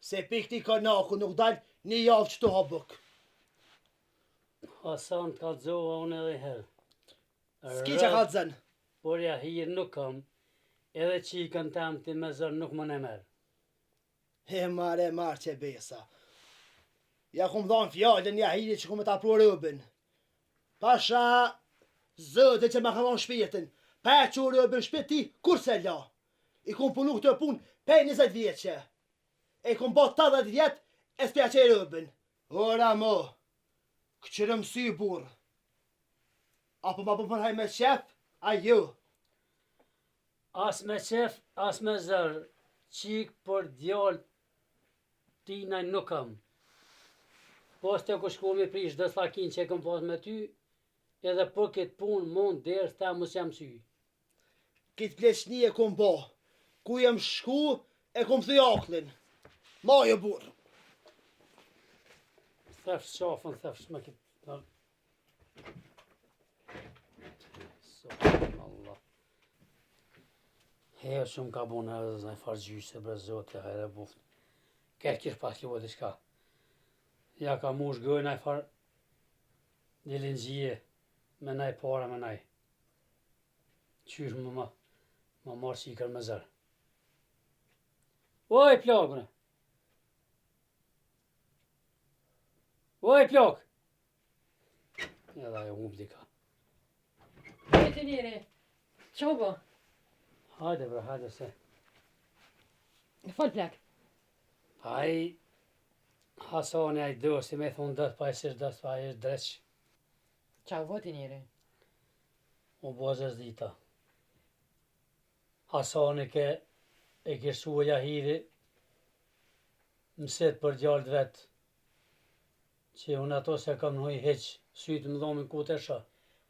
D: Se pikti ka naku nuk dalë një javë që të habëk.
E: Hasan të kalzova unë edhe herë.
D: S'ki që ka të zënë.
E: Por ja hirë nuk kam, edhe qikën tam të me zërë nuk më në merë.
D: E marë që besa. Ja ku më dhonë fjallën, ja hirë që ku më ta pru rëbën. Pasha zëtë që më ka dhonë shpirtin, pa që rëbën shpirti, kur se la. I ku më punu këtë punë, pe 20 vjeqe. E ku më botë 80 vjetë, e s'pja që rëbën. Ora mo, këqërë mësy burë. Apo ma përhaj me qef, a ju.
E: As me qef, as me zërë, qikë për djallë tinaj nuk kam. Pas të ku shku me prish dhe thakin që e kom pas me ty, edhe për këtë punë mund dherë ta mos jam sy.
D: Kitë pleçni e kom bo, ku jem shku e kom thuj aklin. Majo burë.
E: Thefsh qafën, thefsh me këtë. Allah. Herë shumë ka bunë edhe zë në farë gjyse, bre zote, hajre buft. Këtë kish pas luat i shka. Ja ka mush gëj naj farë dilin gjie, me naj para me naj. Qysh më marë qikër me zërë. Oj, plakëne! Oj, plak! Edhe ajo humb dika.
G: Të njëri, që më bo?
E: Hajde bre, hajde se.
G: Fol plak.
E: Ai Hasani ai dosti me thonë dët pa e sish dët pa e dreq.
G: Qa u voti njëri?
E: U bozës dita. Hasani e kërsu e jahiri mësit për gjallët vetë. Që unë ato se kam nëhoj heq, sytë më dhomin ku të shë.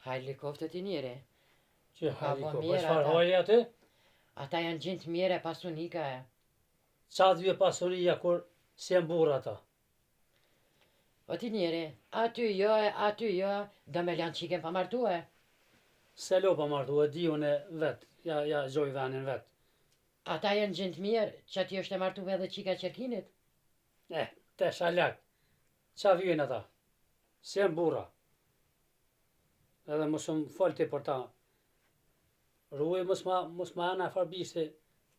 G: Helikopter të njëri.
E: Që
G: Ka bo
E: heliko,
G: mirë
E: për shfar
G: ata.
E: hajli aty?
G: Ata janë gjintë mire pasunika e.
E: Qatë vje pasuria kur se më burë ata.
G: O ti njëri, aty jo, do me lanë qiken pa martu e.
E: Se lo pa martu, e di unë vetë, ja gjoj venin vetë.
G: Ata janë gjintë mirë, që ti është e martu edhe qika qerkinit.
E: Te shalak, qa vjen ata? Se më burra. Edhe mos më folti për ta. Ruaj mos ma ana farbisi,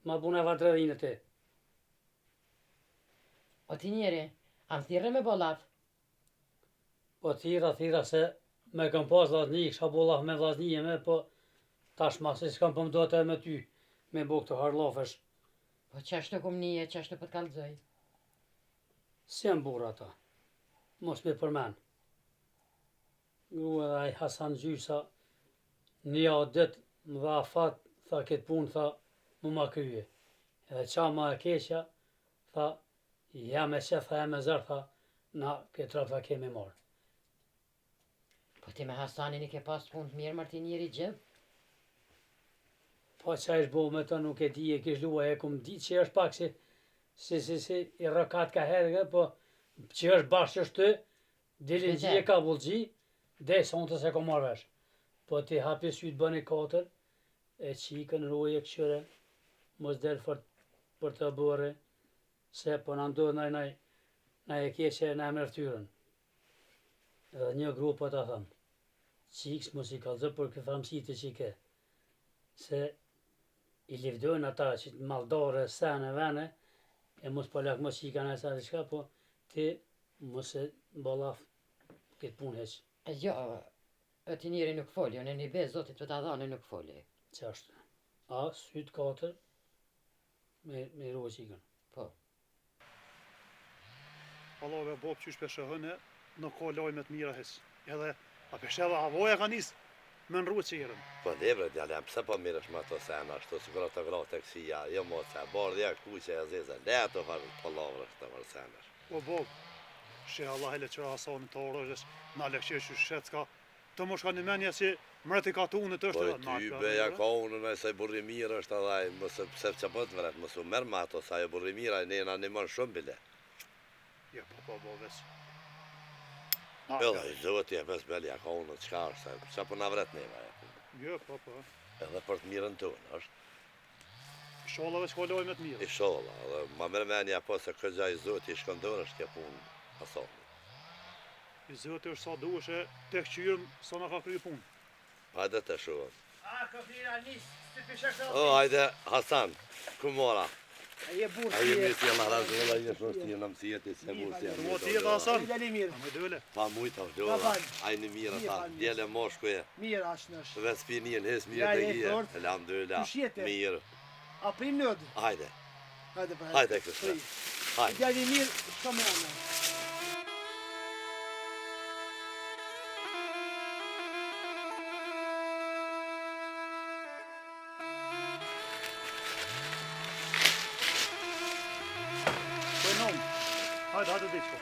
E: ma bune vardredhin e ti.
G: O ti njëri, am thirre me bolaf.
E: Po thira se me kam pas vllazni, kisha bollaf me vllazni e me, po tashma se s'kam për mdo të me ty, me bo këto harlafesh.
G: Po qashtu kum nije, qashtu për t'kallëzoj.
E: Se më burra ata, mos me përmen. Grua ai Hasan Gjysa, një dit më dha fat, tha këtë punë, tha, mu ma kryje. Edhe qa ma e keqja, tha, ja me qef, tha, ja me zërë, tha, na këtë rap, tha, kemi marë.
G: Po ti me Hasanin i ke pas punë të mirë, marti njëri gjithë.
E: Po qa ish bo me të nuk e di, e kish lua, e kum di që është pak si i rëkat ka herë, po që është bashkë është të, dilin gjie ka bullgji, dhe sonë të se ko marrë vesh. Po ti hapi sytë bëni 4, e qikën roje këshyre, mos del për të bërë, se po në ndodhë na e keqe na e mërftyrën. Edhe një grupë të thëmë, qikës mos i kalzë për këtë ramësit që i ke. Se i livdojnë ata që të maldore, sene, vene, e mos po lak mos qika në e sa të shka, po ti mos e bolaf këtë punë heq.
G: Jo, o ti njëri nuk foli, unë e një bez, zotit të ta dhane nuk foli.
E: Qashtë. A, sytë 4, me ro qikën.
G: Po.
B: Allahove bob qysh për shëhëne, nuk ka lajmet mira hes. Edhe, a për shëllë avoja ka nis, me në rruë qirën.
A: Po lebre djalem, pse po mirësh me ato sena ashtu, sikur ato gra të kësia, jo mo se bardhja kuqe e zeze, le ato farë palavra të farë senash.
B: O bob, shë Allah e le qëra hasanin të orësh, na le qesh u shet s'ka, të mosh ka një menja që mreti ka të unë të
A: Po
B: është
A: ty beja ka unë në se burri mirë është edhe, mëse pse që po të vret, mësu merë me ato, sa e burri mira, e nena një mënë shumë bile.
B: Jo, po veç.
A: Edhe i zoti e pes belja ka unë të qka është, që po në vret neva e.
B: Jo, po.
A: Edhe për të mirën tonë është.
B: Sholla veç ka lajmet mira.
A: I sholla, edhe ma mërë menja po se këgja i zoti i shkëndër është kja punë asoni.
B: I zoti është sa duheshe, tek qyrën, sa na ka kry punë.
A: Hajde të shuhet.
D: A, këfira nis, të pishek
A: O, hajde, Hasan, ku mora?
D: A je burë
A: A jemi si Allah razëlla, i është ti në mësijeti, se burë si
B: Do ti edhe Hasan.
D: Djali mirë.
B: Me dole.
A: Pa mujta vdora, ajni mirë ata, djele moshkuje,
D: Mirë ashtë nësh.
A: ves pinien, hes mirë
D: Ja,
A: të
D: je
A: gje,
D: fort.
A: elhamdulillah,
D: Kush jete?
A: mirë,
D: A prim nëdë.
A: hajde,
D: Hajde për
A: hajde kështë, hajde.
D: Djali mirë, shko me anë.
B: Po non. Hajde diçko.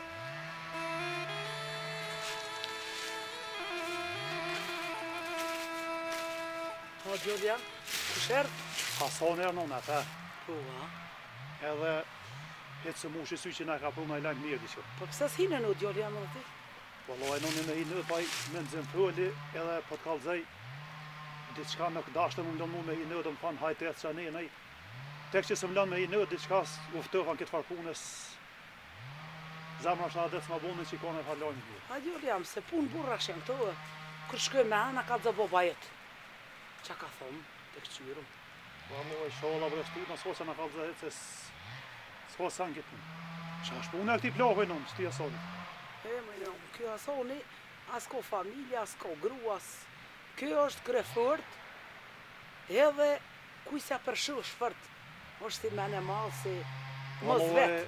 C: Po Gjolian, kush erdh?
B: Hasan e non ata.
C: Po, a?
B: Edhe hetë së mushi sy që na ka pru na i lajmë mirë diçko.
C: Po pse s'hine në Gjolian më ti?
B: Wallahi non me hinë paj me nxem foli edhe po të kallzoj diçka nuk dashte më ndonë me hinë do më than hajtë të çani nej. Tek që s'm lën me hinë diçka uftohan këtë far punës. Zamra shadet ma bonë që kone falojnë mirë.
C: A Gjolian, se pun burra shem këto, kur shkoj me ana ka zë boba jetë. Qa ka thonë, të këqyrëm.
B: Po mo e sholla për shtu na sosa na kallzoj se s'ka san këtë punë. Qa është punë e këti plohoj non, shti asoni.
C: E më jo, kjo asoni, as ko familja, as ko gruas. Kjo është krefort, edhe kujsa përshu shfërt, është si mene malë si mos vetë.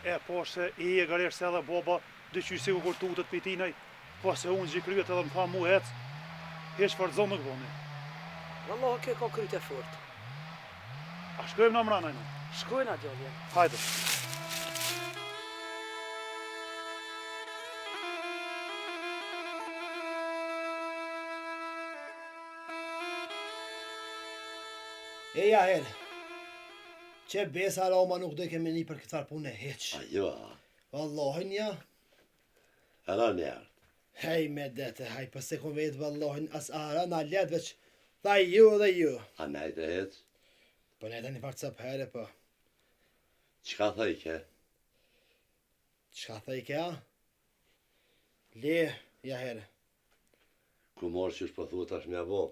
B: E po se i e garesh se edhe boba dy qysi u kur tutët për tinaj, po se unë gjikryet edhe më tha mu hec, heq farzo më këvoni.
C: Wallah, kjo ka kryt e fort.
B: A shkojmë në mranaj në?
C: Shkojna Gjolian.
B: Hajde.
D: Eja herë, që besa Roma nuk do kemi një për këtë farë punë e heq.
A: A jo, a,
D: Wallahin ja,
A: era njerë,
D: hej me dete, hej, pëse kom vetë wallahin as ara na let veç, tha ju dhe ju.
A: a nejtë e hecë,
D: Po ne tani farë cëp herë, po,
A: qka thaj ke?
D: qka thej kja? Le, ja herë,
A: Ku morë që është po thu tash mja bo?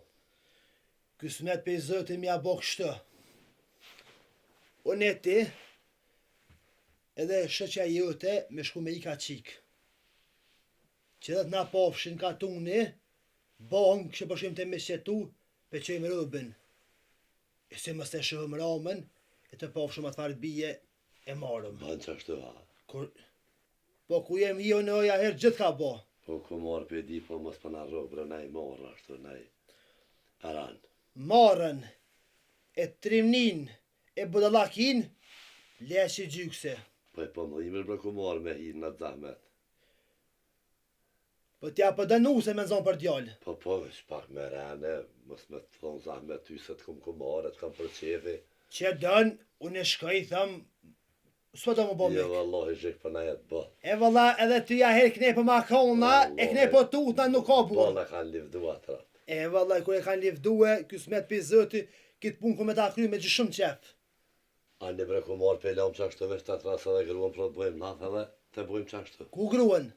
D: kësmet për zëti mja bo kështë. Unë e ti, edhe shëqja jote me shku me i ka qikë. Që dhe të na pofshin ka tuni, bohëm kështë përshim të me qetu, pe qëjmë rëbën. E se mës të shëhëm ramën, e të pofshëm atë farë bije, e marëm.
A: Banë që ashtu ha,
D: Kur, po ku jem jo në oja herë gjithë ka bo.
A: po ku morë për di, po mos për na robrë, na i morë ashtu, na i aran.
D: Marën, e trimnin, e budalakin, leshi gjykse.
A: Po e po më dhimër për ku morë me hinë në zahmet.
D: Po t'ja për dënu se me nëzon për djallë.
A: Po, shpak me rene, mos me të thonë zahmet ty se të kom marë, të kam për qefi.
D: Që dënë, unë e shkoj, thëmë, s'po do më bo
A: Jo,
D: mik.
A: Allah i zhek për na jetë bo.
D: E vëlla, edhe ty ja herë kne për ma kona, e kne për tutna nuk ka
A: Bo
D: burë.
A: në kanë livdu atëra.
D: E vëlla, kër e kanë livdue, kësmet për zëti, këtë punë ku me ta kry me gjë shumë qef.
A: Ani bre ku marë për lam qashtu veç të atrasa dhe gruan për të bojmë nath edhe të bojmë qashtu.
D: Ku gruen?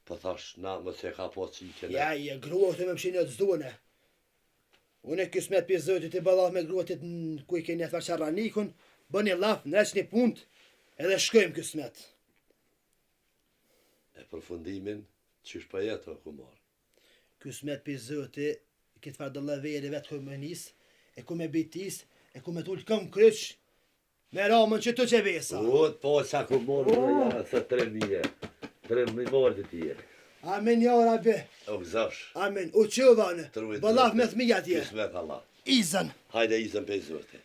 A: Po thash na më se ka po qike
D: Ja, i e grua të me mshinë të zduene. Unë e kësmet për zëti të bëllah me gruatit në ku i keni e qarranikun, bëni laf, nëq një punt, edhe shkojmë kësmet.
A: E përfundimin, qysh për jetë o ku marë.
D: Kësmet për zëti, këtë farë dëllë veri vetë ku me njës, e ku me bitis, e ku me tullë këm kryq, Me ramën që të qevesa.
A: O, po qa ku morë të janë se 3.000. 3.000 morë të tje.
D: Amin ja Rabbi.
A: O gëzash.
D: Amin. U qëvanë. Bëllaf me thmija tje.
A: Kismet Allah.
D: Izën.
A: Hajde izën pe zote.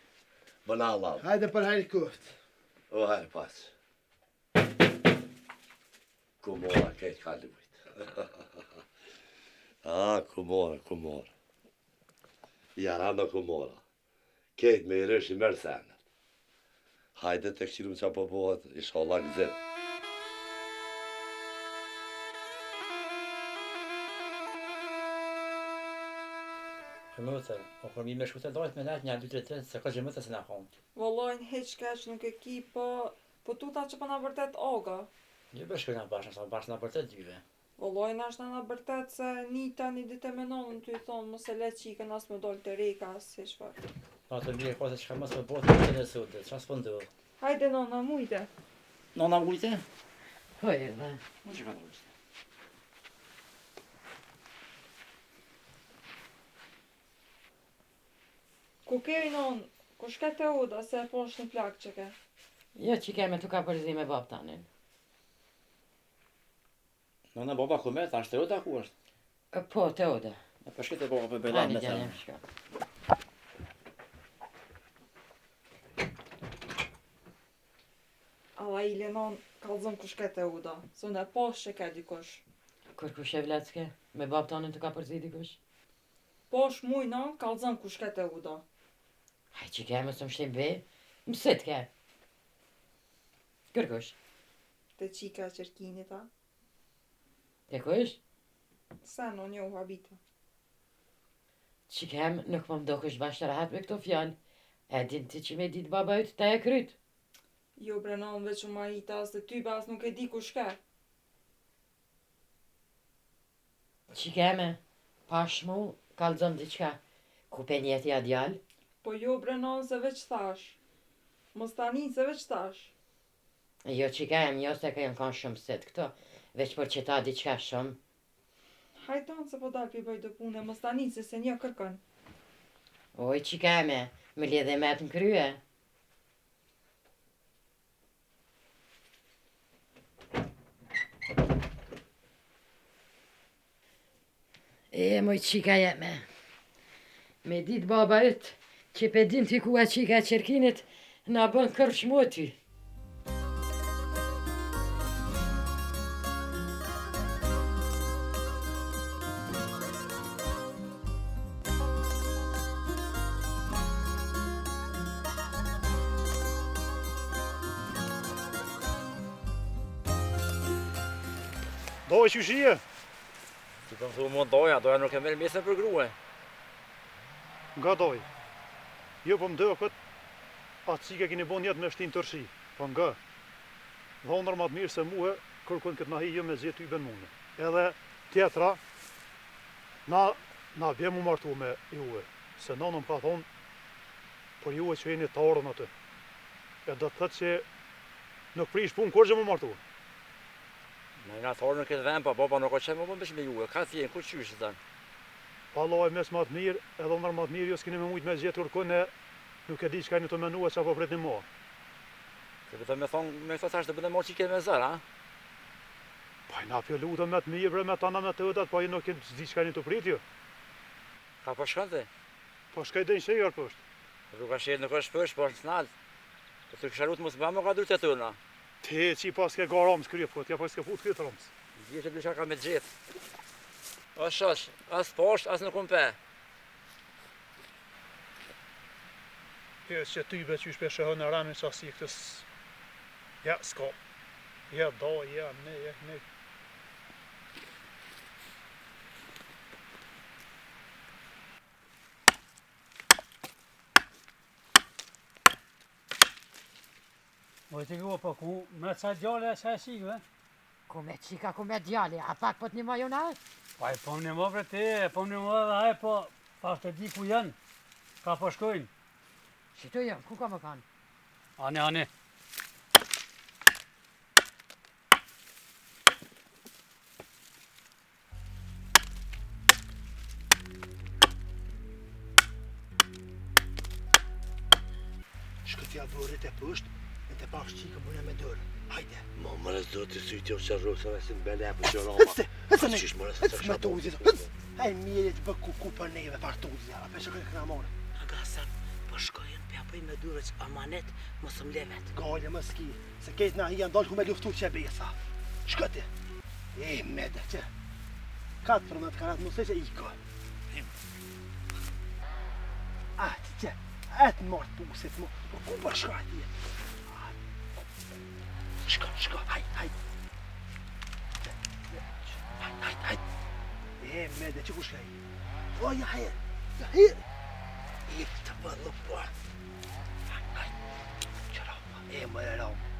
A: Bëna Allah.
D: Hajde për hajrë kuft.
A: O hajrë pas. Ku mora kejt ka lujt. Ku mora. Jarana ku mora. Kejt me i rësh i mërë senet. Hajde të këshirum qa po bëhet, inshallah gëzim.
H: Gjemëte, o për mi me shku të dojt me nejt një 2-3 se ka gjemëte se në konë.
F: Vallajnë heq keq nuk e ki, po tuta që pa na vërtet oga.
H: Jo bëshkoj në bashkë, sa bashkë në përtet dyve.
F: Vallajnë ashtë na vërtet se nita një ditë me nonën të i thonë mos e le qikën as me dollë të reka as se shfar.
H: Pa të mirë kohë se që ka mësë me botë të në sotë, qa s'po ndodhë?
F: Hajde nona, mujte.
H: Nona mujte?
G: Po e dhe.
H: Më që ka mujte.
F: Ku kej non, ku shket e uda se e posh një plak që ke?
G: Jo që keme të ka përzi me bab tanin.
H: Nona baba ku me, ta është të oda ku është?
G: Po, të oda.
H: E përshket e baba për belan me
G: Hajde,
H: të.
G: shka.
F: Alla i lenon, kalzon ku shket e uda, se unë e posh që ke dikush.
G: Kur kush e vlecke, me bab tanin të ka përzi dikush.
F: Posh muj non, kalzon ku shket e uda.
G: Haj që keme së më shtim be, mësit ke. Kërkush?
F: Te qika qërkinit a?
G: Te kush?
F: Se në njohu habita.
G: Që kem nuk më mdokush bashkë të rahat me këto fjallë. E din ti që me ditë baba ytë ta e kryt.
F: Jo brenon veç u marita as të ty bas nuk e di ku shke.
G: Që keme, pash mu, kalzon diqka. Ku pe njeti a djallë?
F: Po jo brenon se veç thash. Mos tani se veç thash.
G: Jo që kem, jo se kem kanë shumë set këto. Veç për që ta diqka shumë.
F: Hajton se po dal pi bëj do pune, mos tani se një kërkën.
G: Oj që keme, me lidhe me të në krye. E, moj qika jeme. Me dit baba ytë, që pe din t'i kua qika qërkinit, na bën kërsh moti.
B: Doj që shije?
H: Si të më thu mund doja nuk e merë mesën për grue.
B: Nga doj. Jo po më dëo këtë, atë qika kini bon jetë me shtin tërshi. Po nga. Dhonër ma të mirë se muhe, kërkën këtë nahi jo me zjetë i ben mune. Edhe tjetra, na bje mu martu me juve. Se nanëm ka thonë, për juve që jeni të ardhën atë. E do të thëtë që nuk prish punë kur që mu martu.
H: Në nga thorë në këtë vend, pa baba nuk o qenë më bësh me juve, ka thjenë, kur qysh të tanë?
B: Pa Allah e mes ma të mirë, edhe nërë ma të mirë, jo s'kini me mujtë me zjetë kërkën e nuk e di që ka një të menua që apo pret një mua.
H: Se bëtë me thonë, me këto thash të bëtë morë që i ke me zërë, a?
B: Pa i na pjo lutë me të mirë, bre, me tana me të ëdat, pa i nuk e di që ka një të prit jo.
H: Ka po shkën të?
B: Po shkaj dhe një shejër pështë.
H: Rruga shetë nuk është përsh, po është snalë. Po të kësharut mos më ka drut e tërna.
B: Te që i pas ke ga ramës kërje fut, ja pas ke fut këtë ramës.
H: Gjithë të ka me gjithë. O shosh, as poshtë, as në kumpe.
B: Pjesë që ty be që shpe shëhën në ramin që asi këtës... Ja, s'ka. Ja, da, ja, ne.
E: Oj të gjo, po ku me ca djale e sa e shikve?
G: Ku me qika, ku me djali, a pak po t'nimo ju na?
E: Pa i po më një më bre ti, po më një më dhe haj, po pas të di ku janë, ka po shkojnë.
G: Qito jam, ku ka më kanë?
E: Ani.
D: t'ja vërit e pësht, e të pak shqika bune me dërë. Hajde.
A: Ma më rëzdo të sytë jo që rrusën e si në bele për që rama.
D: Hëtë ne,
A: Qysh më rëzdo
D: hëtë me tuzit, hëtë. Haj mirë të bë ku për neve par tuzja, a peshe këtë këna more.
C: Agasan, po shkojën për apëj me dure që amanet mos më levet.
D: Gale më s'ki, se ketë na hi janë dollë ku me luftu që besa. Shkëti. Mede që. 14 karat mëse që iko. Atë që, atë martë pusit më, po ku për shkati e? Shko, hajt. Hajt. Mede që ku shkaj? O, ja her. Të bëllu po. Hajt. Qërama, më e rama.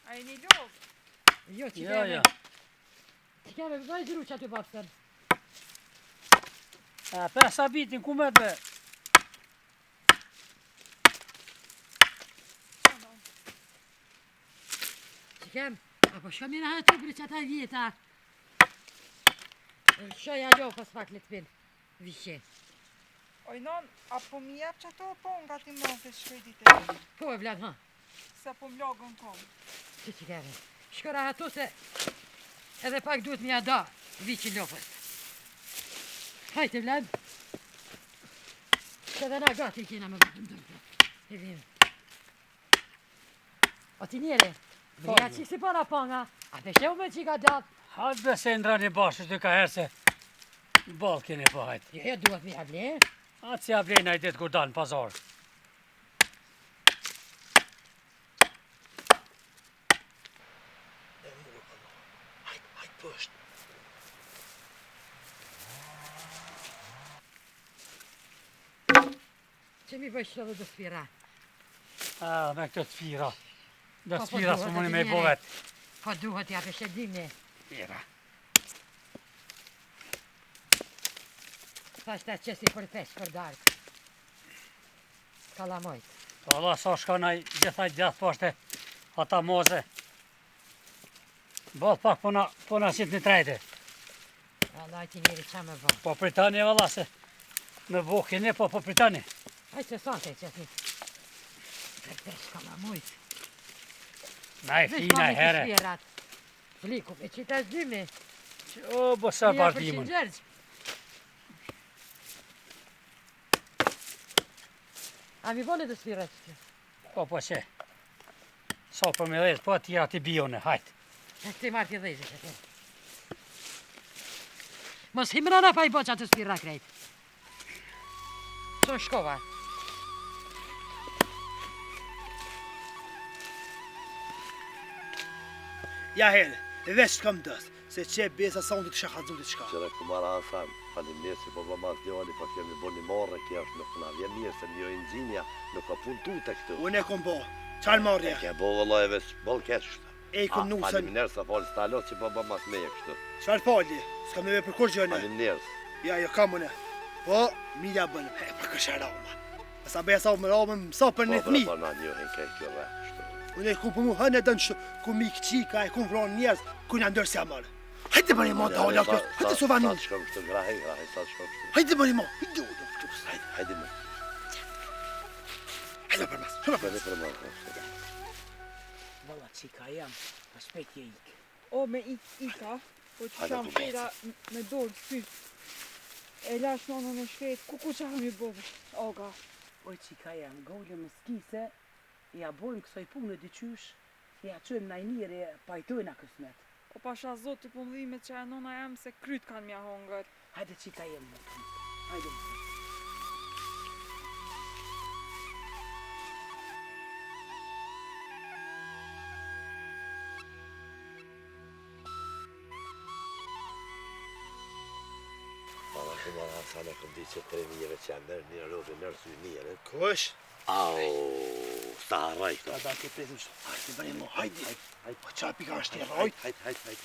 F: A i një lov?
G: Jo, që
E: Jo,
G: keme.
E: jo.
G: Që keme, bëj zhru që aty bapëtën.
E: A pesa bitin ku me be?
G: Që kem, apo shko mira hëtë të që ata vjeta. Shoja lo pas pak le të pin. Vishe.
F: Oj non, apo mi jep që ato po nga ti mos e shkretit e
G: Po e vlan, ha.
F: se po mlogën kom.
G: Që keme. Shkora ato se edhe pak duhet mja da viqin lopës. Hajte vlan. Që edhe na gati kena me vëtëm dërë. E vim. O ti njere, vrija që si para panga, a peshe u me qika datë.
E: Hajtë bese ndrani bashkë dy ka herë se balë keni po hajtë.
G: Jo, duhet mi able.
E: Atë si ablejnë a i ditë kur dalë në pazarë.
D: Hajt pësht.
G: Që mi bëjsh të dhe dëspira.
E: Me këtë të fira. Dhe
G: Po,
E: të fira
G: duhet
E: së
G: e
E: mëni
G: ti
E: me i
G: njere.
E: bo vetë.
G: Po duhet ja peshe dimi.
E: Mira.
G: Thash ta qesi për pesh për darkë. Kalamojt.
E: Po Allah sa shkanaj gjithaj gjatë poshte ata moze. Bëllë pak puna qitë një trejti.
G: Allah ti njeri qa me bë.
E: Po pritani e valla se me bo keni po pritani.
G: Hajtë se sante qesi. Për pesh kalamojt.
E: Na i fina e here.
G: Fliku me qita zdymi.
E: O, bo sa bardimën.
G: A mi bole dëspirat që?
E: Po që. Sa për me dhejtë, po ati bione, hajtë.
G: E këti marrë t'i dhejtë që te. Mos himrana pa i bo që atë spira krejt. Që shkova.
D: Ja herë, veç kam dës, se që besa sa unë të kësha hadzurit qka.
A: Qëra ku marra asan, falim mirë si po bëmas djali, po kemi bo një morë, kjo është nuk na vjen mirë, se një inxinja nuk ka pun tu të këtu.
D: Unë e kom bo, qarë
A: E
D: marrja?
A: ke bo vëllaj e veç bol keq kështë.
D: E kom nusën,
A: Falim nërë sa falë stalot që po bëmas me e kështu.
D: qarë pali, s'kam me për kur gjëne.
A: Falim nërës.
D: Ja, jo kam une. Po, milja bëllëm, pa kësha rama. Asa beja sa më rama, sa për në thmi.
A: Po na njohin ke kjo dhe kështu.
D: Unë e ku për mu hënë e dënë që ku mi këqika e ku më vronë njerës, ku në ndërë si amarë. Hajde bëri ma të hola kjo, hajde su vanu.
A: Sa të shkom kështu, grahe, sa të shkom kështu.
D: Hajde bëri ma, hajde këtu.
A: Hajde me.
D: Hajde për mas, shumë për
A: Hajde
D: mas.
A: për ma.
C: Valla qika jam, pa shpejt je ik.
F: O me ika, po që
A: Hajde,
F: qam
A: ku
F: shera me dorë syt. E lash nonën e shkret, ku që ham i bove, oga.
C: Oj qika jam, gole më skise, ja bojmë kësoj punë dyqysh, ja qëjmë na i njëri, pajtojna kësmet.
F: Po pasha zoti po mdhime që e nona jam se kryt kanë mja hongër.
C: Hajde qika jem më të. Hajde më.
A: Mara ku marra asan e kom di që 3.000 që janë nërë, një robi nërë sy njëre.
D: Kush?
A: Au, sa harraj këto.
D: Da ke presim që, hajde bëri ma, hajde. Po qa pika është tjera, hajde.
A: Hajde.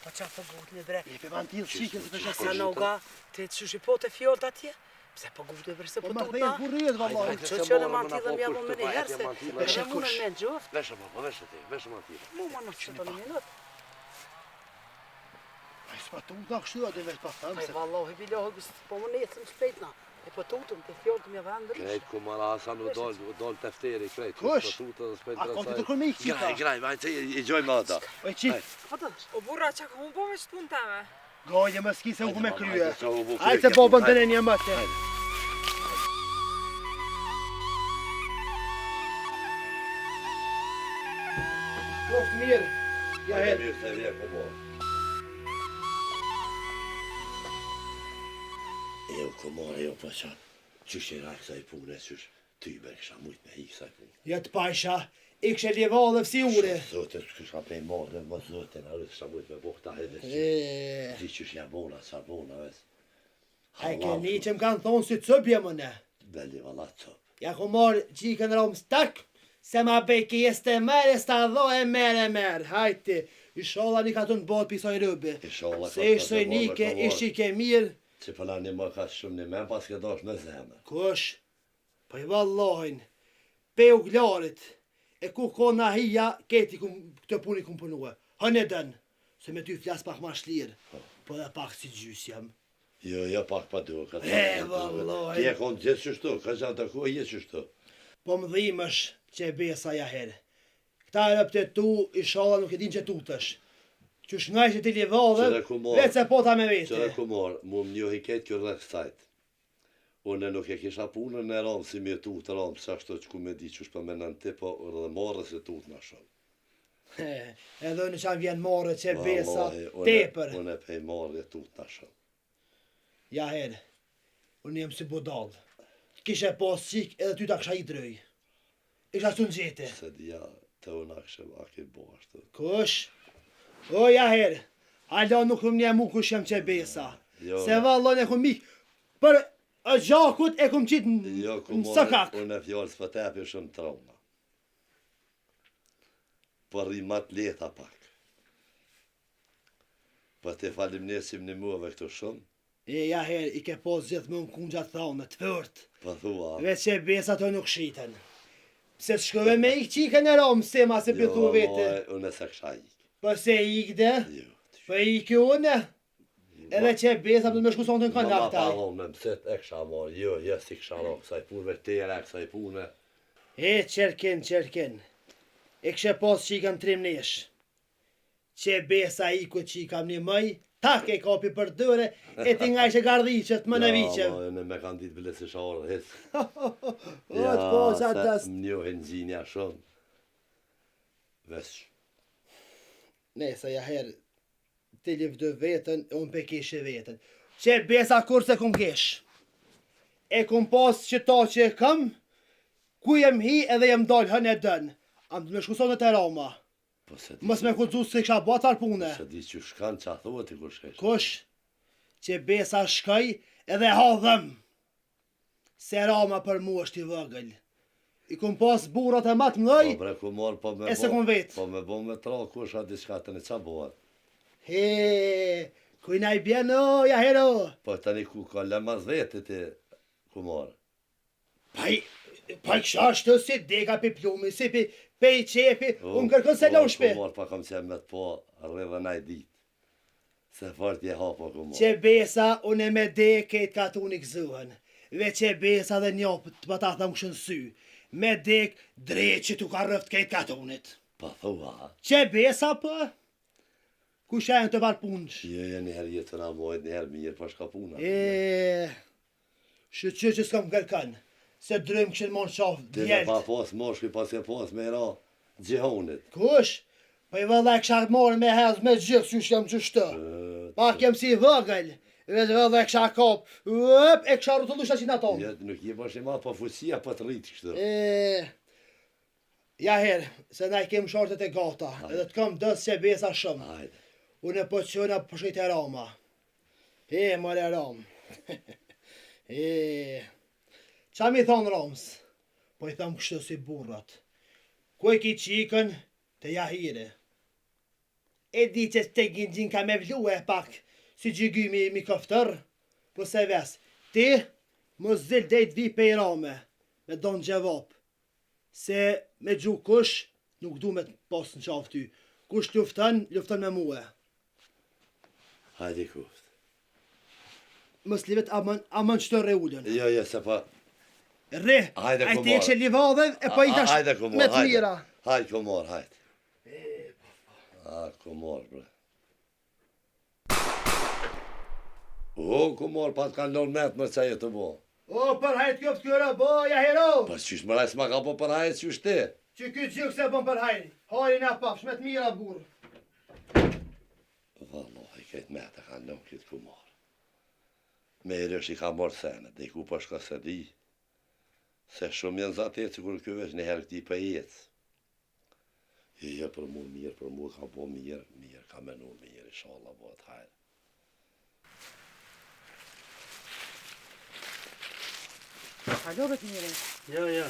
C: Po qa të gut në bre.
D: Je pe van t'ilë qikën se të
C: Sa
D: shakë.
C: në oga, të qyshi po të fjollët atje, Pse po gufte përse
D: Po
C: po
D: ma
C: tutna?
D: thejnë kur rrjet, vallaj.
C: Që që në mantillë më jadon me një herë se në munën me në gjuft.
A: Veshe papa, veshe ti, veshe mantila.
C: Mu ma në që të në minut.
D: Ai s'pa tutna kështu atë vetë pa thëmë
C: Ai
D: se.
C: vallohi bilohi po më necëm shpejtna. E po tutëm të fjollë të mja vendër.
A: Krejt ku mara Hasan u dol tefteri, krejt.
D: Kush?
A: Tutë dhe s'pejt
D: A ka të
A: drasaj.
D: kërkon me i qita?
A: Graj, vajnë që i gjojmë ata.
D: O qit,
F: O burra, që ka mu po me që punë teme?
D: goje më s'ki se u ku me krye.
A: Hajde, sa u bu
D: Ajtë se
A: krye,
D: bobën të
A: hajde.
D: në një mëte. Qoftë mirë. Ja
A: Hajde
D: herë.
A: mirë se vje ku morë. Jo ku morë, jo po qa. Qysh e ra kësaj punë, qysh ty be kësha mujt me hi kësaj punë.
D: Ja të pasha, i kështë ljevalë fësi ure.
A: Zote, kësha pe morë, më zote në rrës, kësha mujt me bukta edhe që.
D: E,
A: Di qysh ja bona, sa bona, ves.
D: a ke një që më kanë thonë si cëpje më ne.
A: Belli valla cop.
D: Ja ku marë qikën rëmë stak, se ma bejke jeste merë, e sta dho e merë. Hajti, i shola një ka të në botë pisoj rëbi.
A: Inshallah,
D: Se ishte nike, ishte ke mirë.
A: që pëla një më ka shumë një men, pas ke dosh me zemë.
D: Kush? Po i vallohin, pe u glarit, e ku kona hija, keti këtë puni kum punua. Hënë e dënë, se me ty flas pak ma shlirë, po dhe pak si gjys jam.
A: Jo, pak pa duhe, ka
D: vallaj.
A: Ti e konë gjithë qështu, ka gjatë të ku e jetë qështu.
D: Po më dhimësh që e besa ja herë. Këta e rëpte tu, i shala nuk e din që tutësh. Qysh nga ishte ti livadhe,
A: Qëre ku morë.
D: vetë se pota me
A: Qëre
D: vete.
A: ku morë, mu më njohi ketë kjo rreth sajtë. Unë nuk e kisha punën në Romë, si mi e tutë Romë, që ashtu që ku me di qësh për menan ti, po dhe morë se tutë në shumë.
D: Edhe në qanë vjen morë që e besa,
A: Wallahi,
D: tepër.
A: Unë e pej morë e tutë në shumë.
D: Ja herë, unë jem si budal. Kishe pas qik edhe ty ta kësha i drëj. Isha su në gjete.
A: Se dhja të unë akshëm, a ki bo ashtu.
D: Kush? O, ja herë, ala nuk këm një mu kush jem që e besa.
A: Jo,
D: Se vallon e këm mik, për gjakut e këm qitë
A: Jo, ku
D: në
A: morë,
D: sakak.
A: unë e fjallës për tepi shumë trauma. Për rimat leta pak. Për te falimnesim një muave këtu shumë,
D: E, ja herë, i ke pas gjithë më në kundja thaunë, të vërt.
A: për thua.
D: Veç që e besa të nuk shiten. Pse shkove me i qikën e romë, se ma se pithu vete.
A: Unë e se kësha ik.
D: Për se i ikde,
A: Jo.
D: për i ikë une. Edhe që e besa për të me shku sonë të në kanë
A: Mama
D: laktaj.
A: pa me mëset e kësha morë, jo, si kësha ro, kësaj punëve tjera, kësaj punëve.
D: E, qerkin. E kështë pas qikën 3 nesh. Që e besa i ku qikam një mëj, tak e kapi për dëre, e ti nga ishe gardhiqet, më në viqem.
A: Ja, në me kanë ditë bile se shawarë dhe hec.
D: O, të posa të
A: se më njohin gjinja shumë. Vesh.
D: Nesa, ja herë, ti livdë vetën, unë pe kishe vetën. Që e besa kur se kum kesh. E kum pas që ta që e kam, ku jem hi edhe jem dal hën e dën. Am të me shkusonë të Roma.
A: Po se
D: Mos me kudzu se kisha ba tar pune.
A: Se di që shkan që a thua ti kur shkesh.
D: Kush, që besa shkaj edhe hadhëm. Se Roma për mu është i vëgël. I kum pas burat e matë mdoj,
A: Po bre ku morë, po me
D: e se kum vetë.
A: Po me bo me tra kush a diçka të një qa bohat.
D: He, kujna i bjen, o, ja hero.
A: Po tani ku ka lemaz vete ti ku morë.
D: Pa i kësha ashtë si deka pi plumi, si pe i qepi, unë kërkën se lo shpe.
A: Ku morë pa kam qenë me të po rrëdhe naj ditë. Se fort je hapo ku morë.
D: Që besa unë e me deke i të katunik zëhen. Ve që besa dhe njopë të pata thëmë këshën sy. Me dek drejt që tu ka rëft kejt katunit.
A: Pa thua.
D: Që besa për? Ku shenë të barë punësh?
A: Jo, njëherë jetë në mojt, njëherë mirë pa shka puna.
D: Shë që s'kam kërkan. Se drëmë këshën mon qafë
A: Ti me pa
D: djeltë.
A: pos moshki, pas e pos me ra gjihonit.
D: Kush? Pa i vëlla e kësha morë me hez me gjithë që jam qështë. Pa kem si vëgël. Vetë vëlla e kësha kap. E kësha rutullu shta që në tonë.
A: Jetë nuk je bash i ma pa fuqësia pa të rritë kështu.
D: Ja herë, se na i kem shortet e gata. Edhe të kam dësë që besa shumë.
A: Hajde.
D: Unë e po qëna përshit e Roma. Mërë e Rom. Qa mi thonë Romës? Po i thamë kështu si burrat. Ku e ki qikën të jahire. E di që të gjingjin ka me vlu e pak, si gjygymi mi koftër, po se ves. Ti, mos zil dejt vi pe i rame, me donë gjevap. Se me gju kush, nuk du me pas në qaf ty. Kush luftan me muhe.
A: Hajde kuft.
D: Mos livet aman qëtë re ullën.
A: Jo, se pa...
D: Re,
A: Hajde,
D: a i
A: kumar.
D: te ekse livadhe, e pa i tash
A: Hajde kumar,
D: me të mira.
A: Hajde kumar, hajde. Kumar, bre. Kumar, pa të kanë lorë metë më që jetë të bo.
D: O, për hajt kjo pëtkjora, boja hero!
A: Pas qysh më rajtë s'ma ka po për hajtë qysh ti?
D: Që këtë gjyk se bon për hajt. Hajri nga pafsh, me të mira burë.
A: Vallahi, këtë metë kanë lorë këtë kumar. Me i rësh i ka morë senet, dhe i ku përshka se di. Se shumë janë zatë e cikur kjo veç në herë këti për jetës. Jo, për mu mirë, për mu ka po mirë, ka menu mirë, inshallah, bëhet hajrë.
G: Alo, vetë njëri.
E: Jo.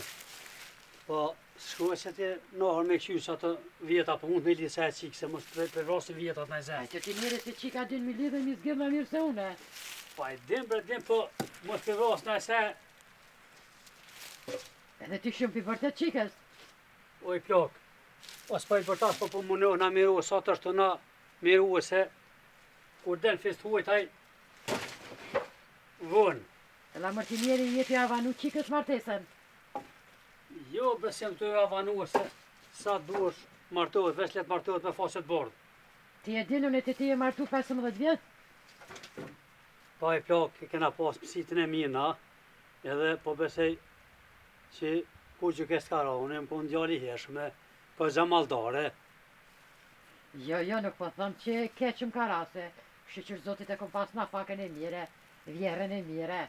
E: Po, shkua që ti nohër me këshysh atë vjeta, po mund me lidhë se e qikë, se mos të vrasin vjetat në zemë.
G: Që ti njëri se qika din mi lidhe mi zgjidh më mirë se une.
E: Pa e dim, po mos të vrasin në se...
G: Edhe ty shumë pi vërtet qikës.
E: Oj, plak, pas pa i përtas po më nëhë na miru, sa të është të na miru se kur den fest huaj taj vonë.
G: E la mërtinjeri jeti avanu qikës martesën.
E: Jo, besem të e avanu se sa duesh martohet, veç let martohet me faset bordë.
G: Ti e dinun e ti e martu 15 vjetë?
E: Pa i plak, kena pas pësitën e mina, edhe po besej që ku që ke s'ka ra, unë e më po në djali heshme, po zamaldare.
G: Jo, nuk po thëmë që keqëm ka rase. Kështë që zotit e kom pas na fakën e mire, vjerën e mire,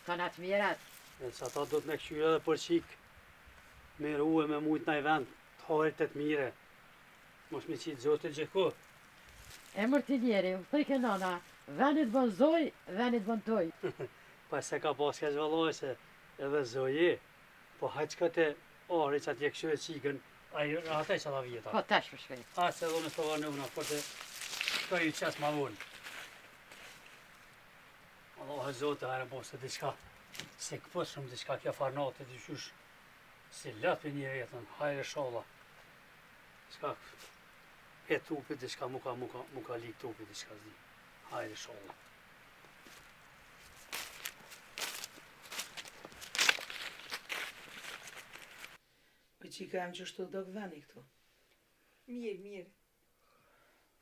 G: kanat miret.
E: E sa ta do të me këshyre edhe për qik, me ruhe me mujt në i vend, të harit e të mire. Mos me qitë zotit gjithku.
G: E mërtinjeri, më thëjke nana, venit bën zoj, venit bën toj.
E: Pa se ka pas ke zvaloj se edhe zoje, po hajtë qëka te ari që atje këshyre qikën, ata i që ta vjeta.
G: Po tash për shkoj.
E: A se dhune s'po varë në una, po të shkoj i qes ma vonë. Allah e zote, hajre po se diçka, se këpës shumë diçka kja farnate të qysh, si letë për një jetën, hajre sholla. Diçka, e tupit diçka, mu ka lik tupit diçka zdi, hajre sholla.
C: Për që i ka që shtu do këveni këtu.
F: Mirë.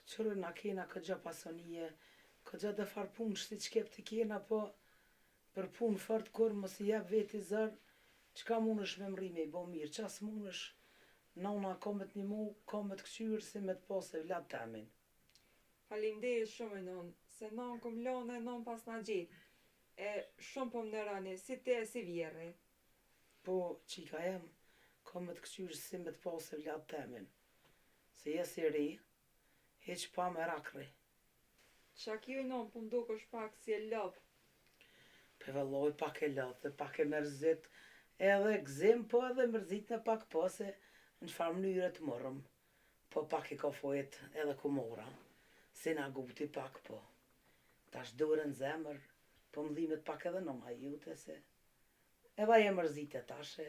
C: Qërë na kena këtë gjë pasonije, këtë gjë dhe farë punë shti që kep të kena, po për punë fort kur mos i jep veti zërë, qka mund është me mri me i bo mirë, qas mund është nona komet një mu, komet këqyrë si me të posë e vlatë temin.
F: Faleminderit shumë non, se non kom lone, non pas na gjetë. E shumë po më nërani, si te e si vjerri.
C: Po, qika jem, komet këqyrë si me të posë e vlatë temin. Se jes i ri, heq pa me rakri.
F: Qa kjo non, po më duke është pak si e lopë.
C: Pe vëlloj pak e lotë, pak e mërzit, edhe gzim, po edhe mërzit në pak po, se në farë mënyre të mërëm. Po pak i ka fojt edhe kumora, si na guti pak po. Tash dure në zemër, po më dhimet pak edhe në ma jute, se edhe e mërzit e tashe.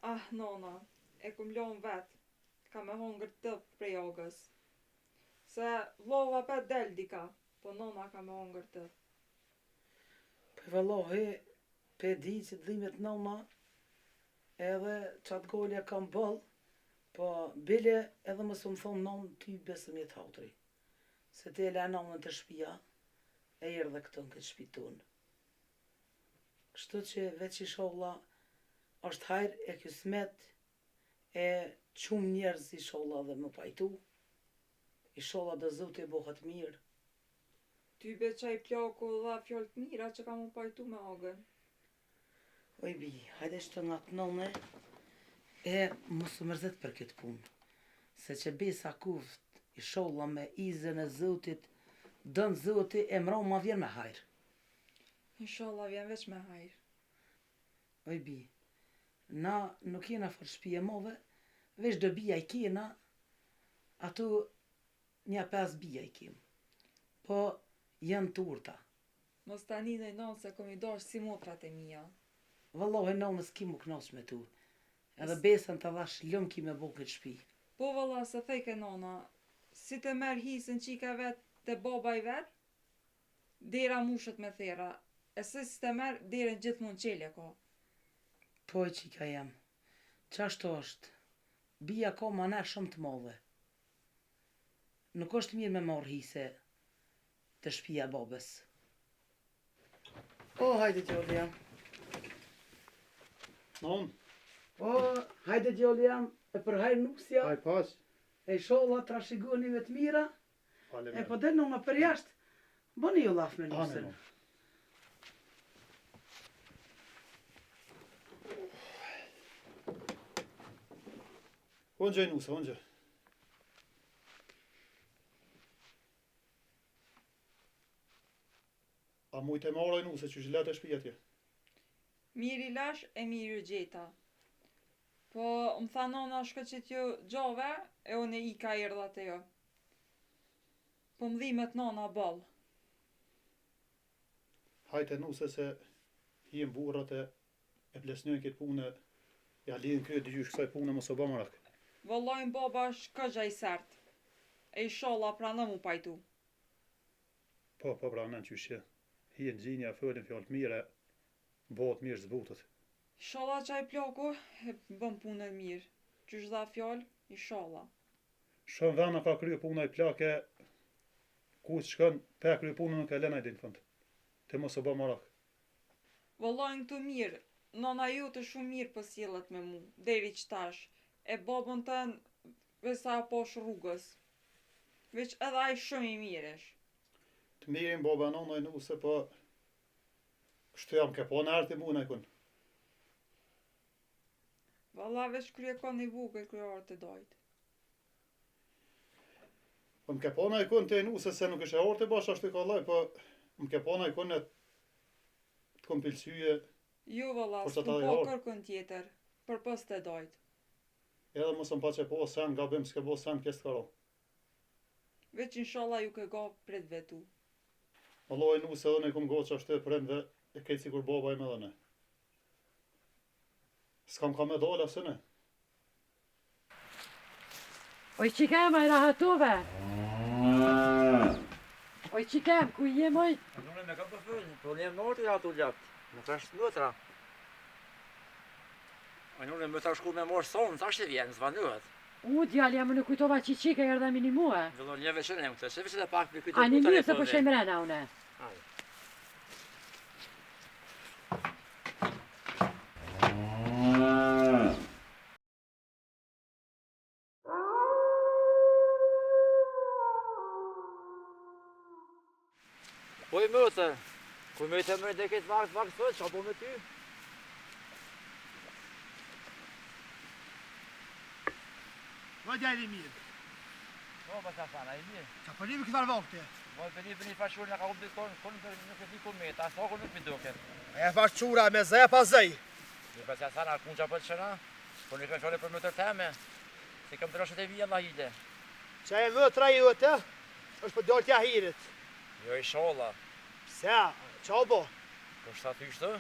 F: Ah, nona, e kum lonë vetë, ka me hongër të prej ogës. Se vlova pet del dika, po nona ka me hongër të.
C: Pe vëllohi, pe di që të dhimet nona, edhe qatë golja kam bëllë, po bile edhe mësë më thonë nonë ty besëm jetë hautri. Se te e le nonën të shpia, e jërë dhe këto në këtë shpitun. Kështu që veç i sholla, është hajrë e kësmet, e qumë njerëz i sholla dhe më pajtu, i sholla dhe zote i bohat mirë.
F: Ty be qaj plaku dha fjollë të mira që ka mu pajtu me ogën.
C: Oj bi, hajde shtë nga të none, e mos u mërzet për këtë punë. Se që besa kuft, i sholla me izën e zotit, dënë zoti e mra ma vjen me hajrë.
F: Inshallah vjen veç me hajrë.
C: Oj bi, na nuk jena fër shpije move, veç do bia i kena, ato një 5 bia i kem. Po janë të urta.
F: Mos tani në non se kom I dash si motrat e mia.
C: Vallahi nonës ki mu knash me tu. Edhe besën të dhash lëm ki me bo këtë shpi.
F: Po valla se thejke nona, si të merr hisën qika vet te baba I vet, dera mushet me thera, e se si të merr derën gjithmonë qele ka.
C: Po e qika jem, qashtu është, bia ka mana shumë të madhe. Nuk është mirë me marrë hise të shpia babës. O, hajde gjolli jam.
B: Non,
C: O, hajde gjolli jam, e për hajrë nusja,
B: haj pas.
C: e sholla trashigonive të mira, e po del nona për jashtë, bëni ju laf me nusën.
B: Ongjë nusa, ongjë. A mujtë e marrë nuse që zhlet e shpia tje?
F: Mirë I lash e mirë U gjeta. Po më tha nona shko që t'ju gjove, e unë I ka erdha të jo. Po më dhimet nona ball.
B: Hajte nuse se hiem burrat e plesnjën këtë punë, ja lidhin kryet dy gjysh kësaj punë mos o ba marak.
F: Vallajnë baba shkëgja I sert. E sholla pranë mu pajtu.
B: Po pranë qyshje. Hien gjinja, fëllin fjallë të mire, bëhet mirë zbutët.
F: Sholla qaj plaku, e bën punën mirë. Qysh dha fjallë, I sholla.
B: Shumë vena ka krye puna I plake, ku të shkën, pe krye punën nuk e lena I din fund. Te mos o ba marak.
F: Vallajnë këtu mirë, nona ju të shumë mirë për sjellet me mu, deri qtash. E babën tën, vesa posh rrugës. Veç edhe ai shumë I miresh.
B: Të mirin baba nona I nuse, po kështu jam ke po në arti muna I kun.
F: Valla veç krye ka një vogël kryear të dajt.
B: Po më ke po në I kun të nuse se nuk është e orë të bash ashtu I ka laj, po më ke po në I kun e të kom pilsyje,
F: Jo valla,
B: Po
F: s'ku
B: sa ta
F: po
B: jorë?
F: kërkën tjetër, për pës të dajt.
B: edhe mos më pa që po sen, gabim s'ke po sen kes të karo.
F: Veç inshallah ju ke ga pret vetu.
B: Allah I nuse edhe ne kum goqa ashtu e prendve, e kejtë si kur baba I me dhe ne. S'kam ka me dola së ne.
G: Oj qikem, a I rahatove? Oj qikem, ku jem oj?
H: Nuk me kam të fëllë, po njem në orti ato gjatë, nuk është mëtra. A nuk me ta shku me morë sonë, tash të vjenë, zvanëhet.
G: U djali, jam në kujtova që qike erdha mini mua.
H: Vëllon një veçënem këtë, se veçë dhe pak për këtë
G: A një mirë se po shemrena une.
H: Po I mëtër, ku me të mërë dhe këtë vakë sot, që po me ty?
D: Ma djali mirë,
H: Po, pa sa fana, I mirë.
D: qa përnimi këtar vakte.
H: Po, për një fashur në ka u dikon, nuk e di ku me, ta soku nuk mi duke.
D: E faqura me zë pa zëj.
H: Një pa sa fana, kun qa për të shëna, po një këmë fjole për mëtër teme, si kam të rëshët e vija lahile.
D: Qa e mëtra jote, është për dojtë jahirit.
H: Jo I sholla,
D: Se, qa bo?
H: po shta ty shtë?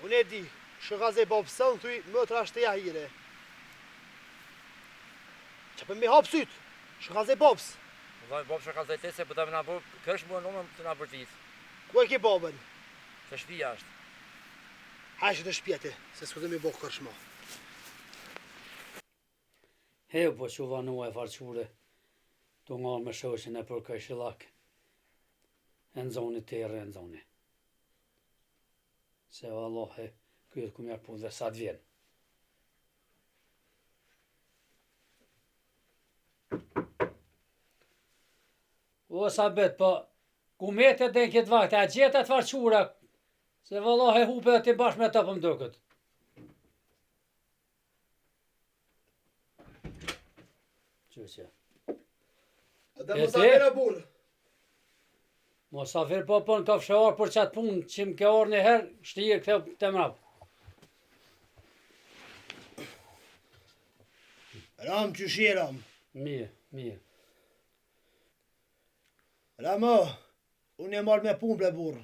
D: Unë e di, shëgaze bobësën, thuj, mëtra është të jahire. Qa për me hapë sytë, shëgaze bobës.
H: Vëllaj, bob që ka zajte se për të më nga bërë, kërsh më në të nga bërtit,
D: Ku e ke babën?
H: se shpija është.
D: Hajshë të shpjete, se s'ku dhe me bo kërshma.
E: Heo po që vanua e farqure, të ngarë me shoshin e për kaj shilak, e në zoni të erë e në zoni. Se vallohi, këtë ku mjarë punë dhe sa të vjenë. O sabet, po, ku metet dhe në këtë vakte, a gjetet farqura, se vallohi hupe dhe ti bashkë me të për mdukët. Qështja.
D: Dhe
E: E
D: më
E: ti?
D: sa vera burë.
E: Mosafir po në kafshëar për qatë punë që më ke orë një herë, shtirë këtë të mrapë.
D: Ram që shiram.
E: Mirë, mirë.
D: Ramo, unë e marrë me punë ble burë.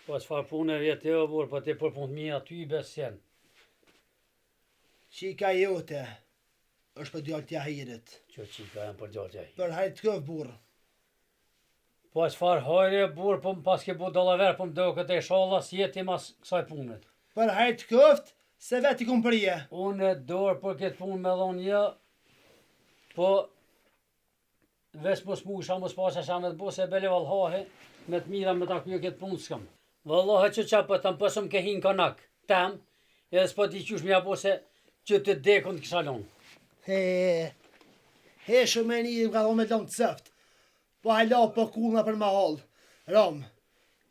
E: Po çfarë punë vjetë e burr, po ti për punë mia ty besjen.
D: Qika jote është për djallë t'ja hirit.
E: Që qika janë për djallë t'ja.
D: Për hajt këv burr.
E: Po çfarë hajre burr, po pas ke bu dollaver, po më do këtë inshallah si jeti mas kësaj punët.
D: Për hajt këft, se vet i kum prije.
E: Unë dorë për këtë punë me dhonë një, po veç mos musha, mos pasha sa me të bo, se bele valhahe, me të mira me ta kujo këtë punë s'kam. Vallahe që qa për tëmë pësëm ke hinë kanak, tem, edhe s'po ti qysh mja bo se që të dekun të kisha lonë.
D: He shumë e një ka dhonë me lonë të sëft. Po hajla për kuna për ma halë. Ram,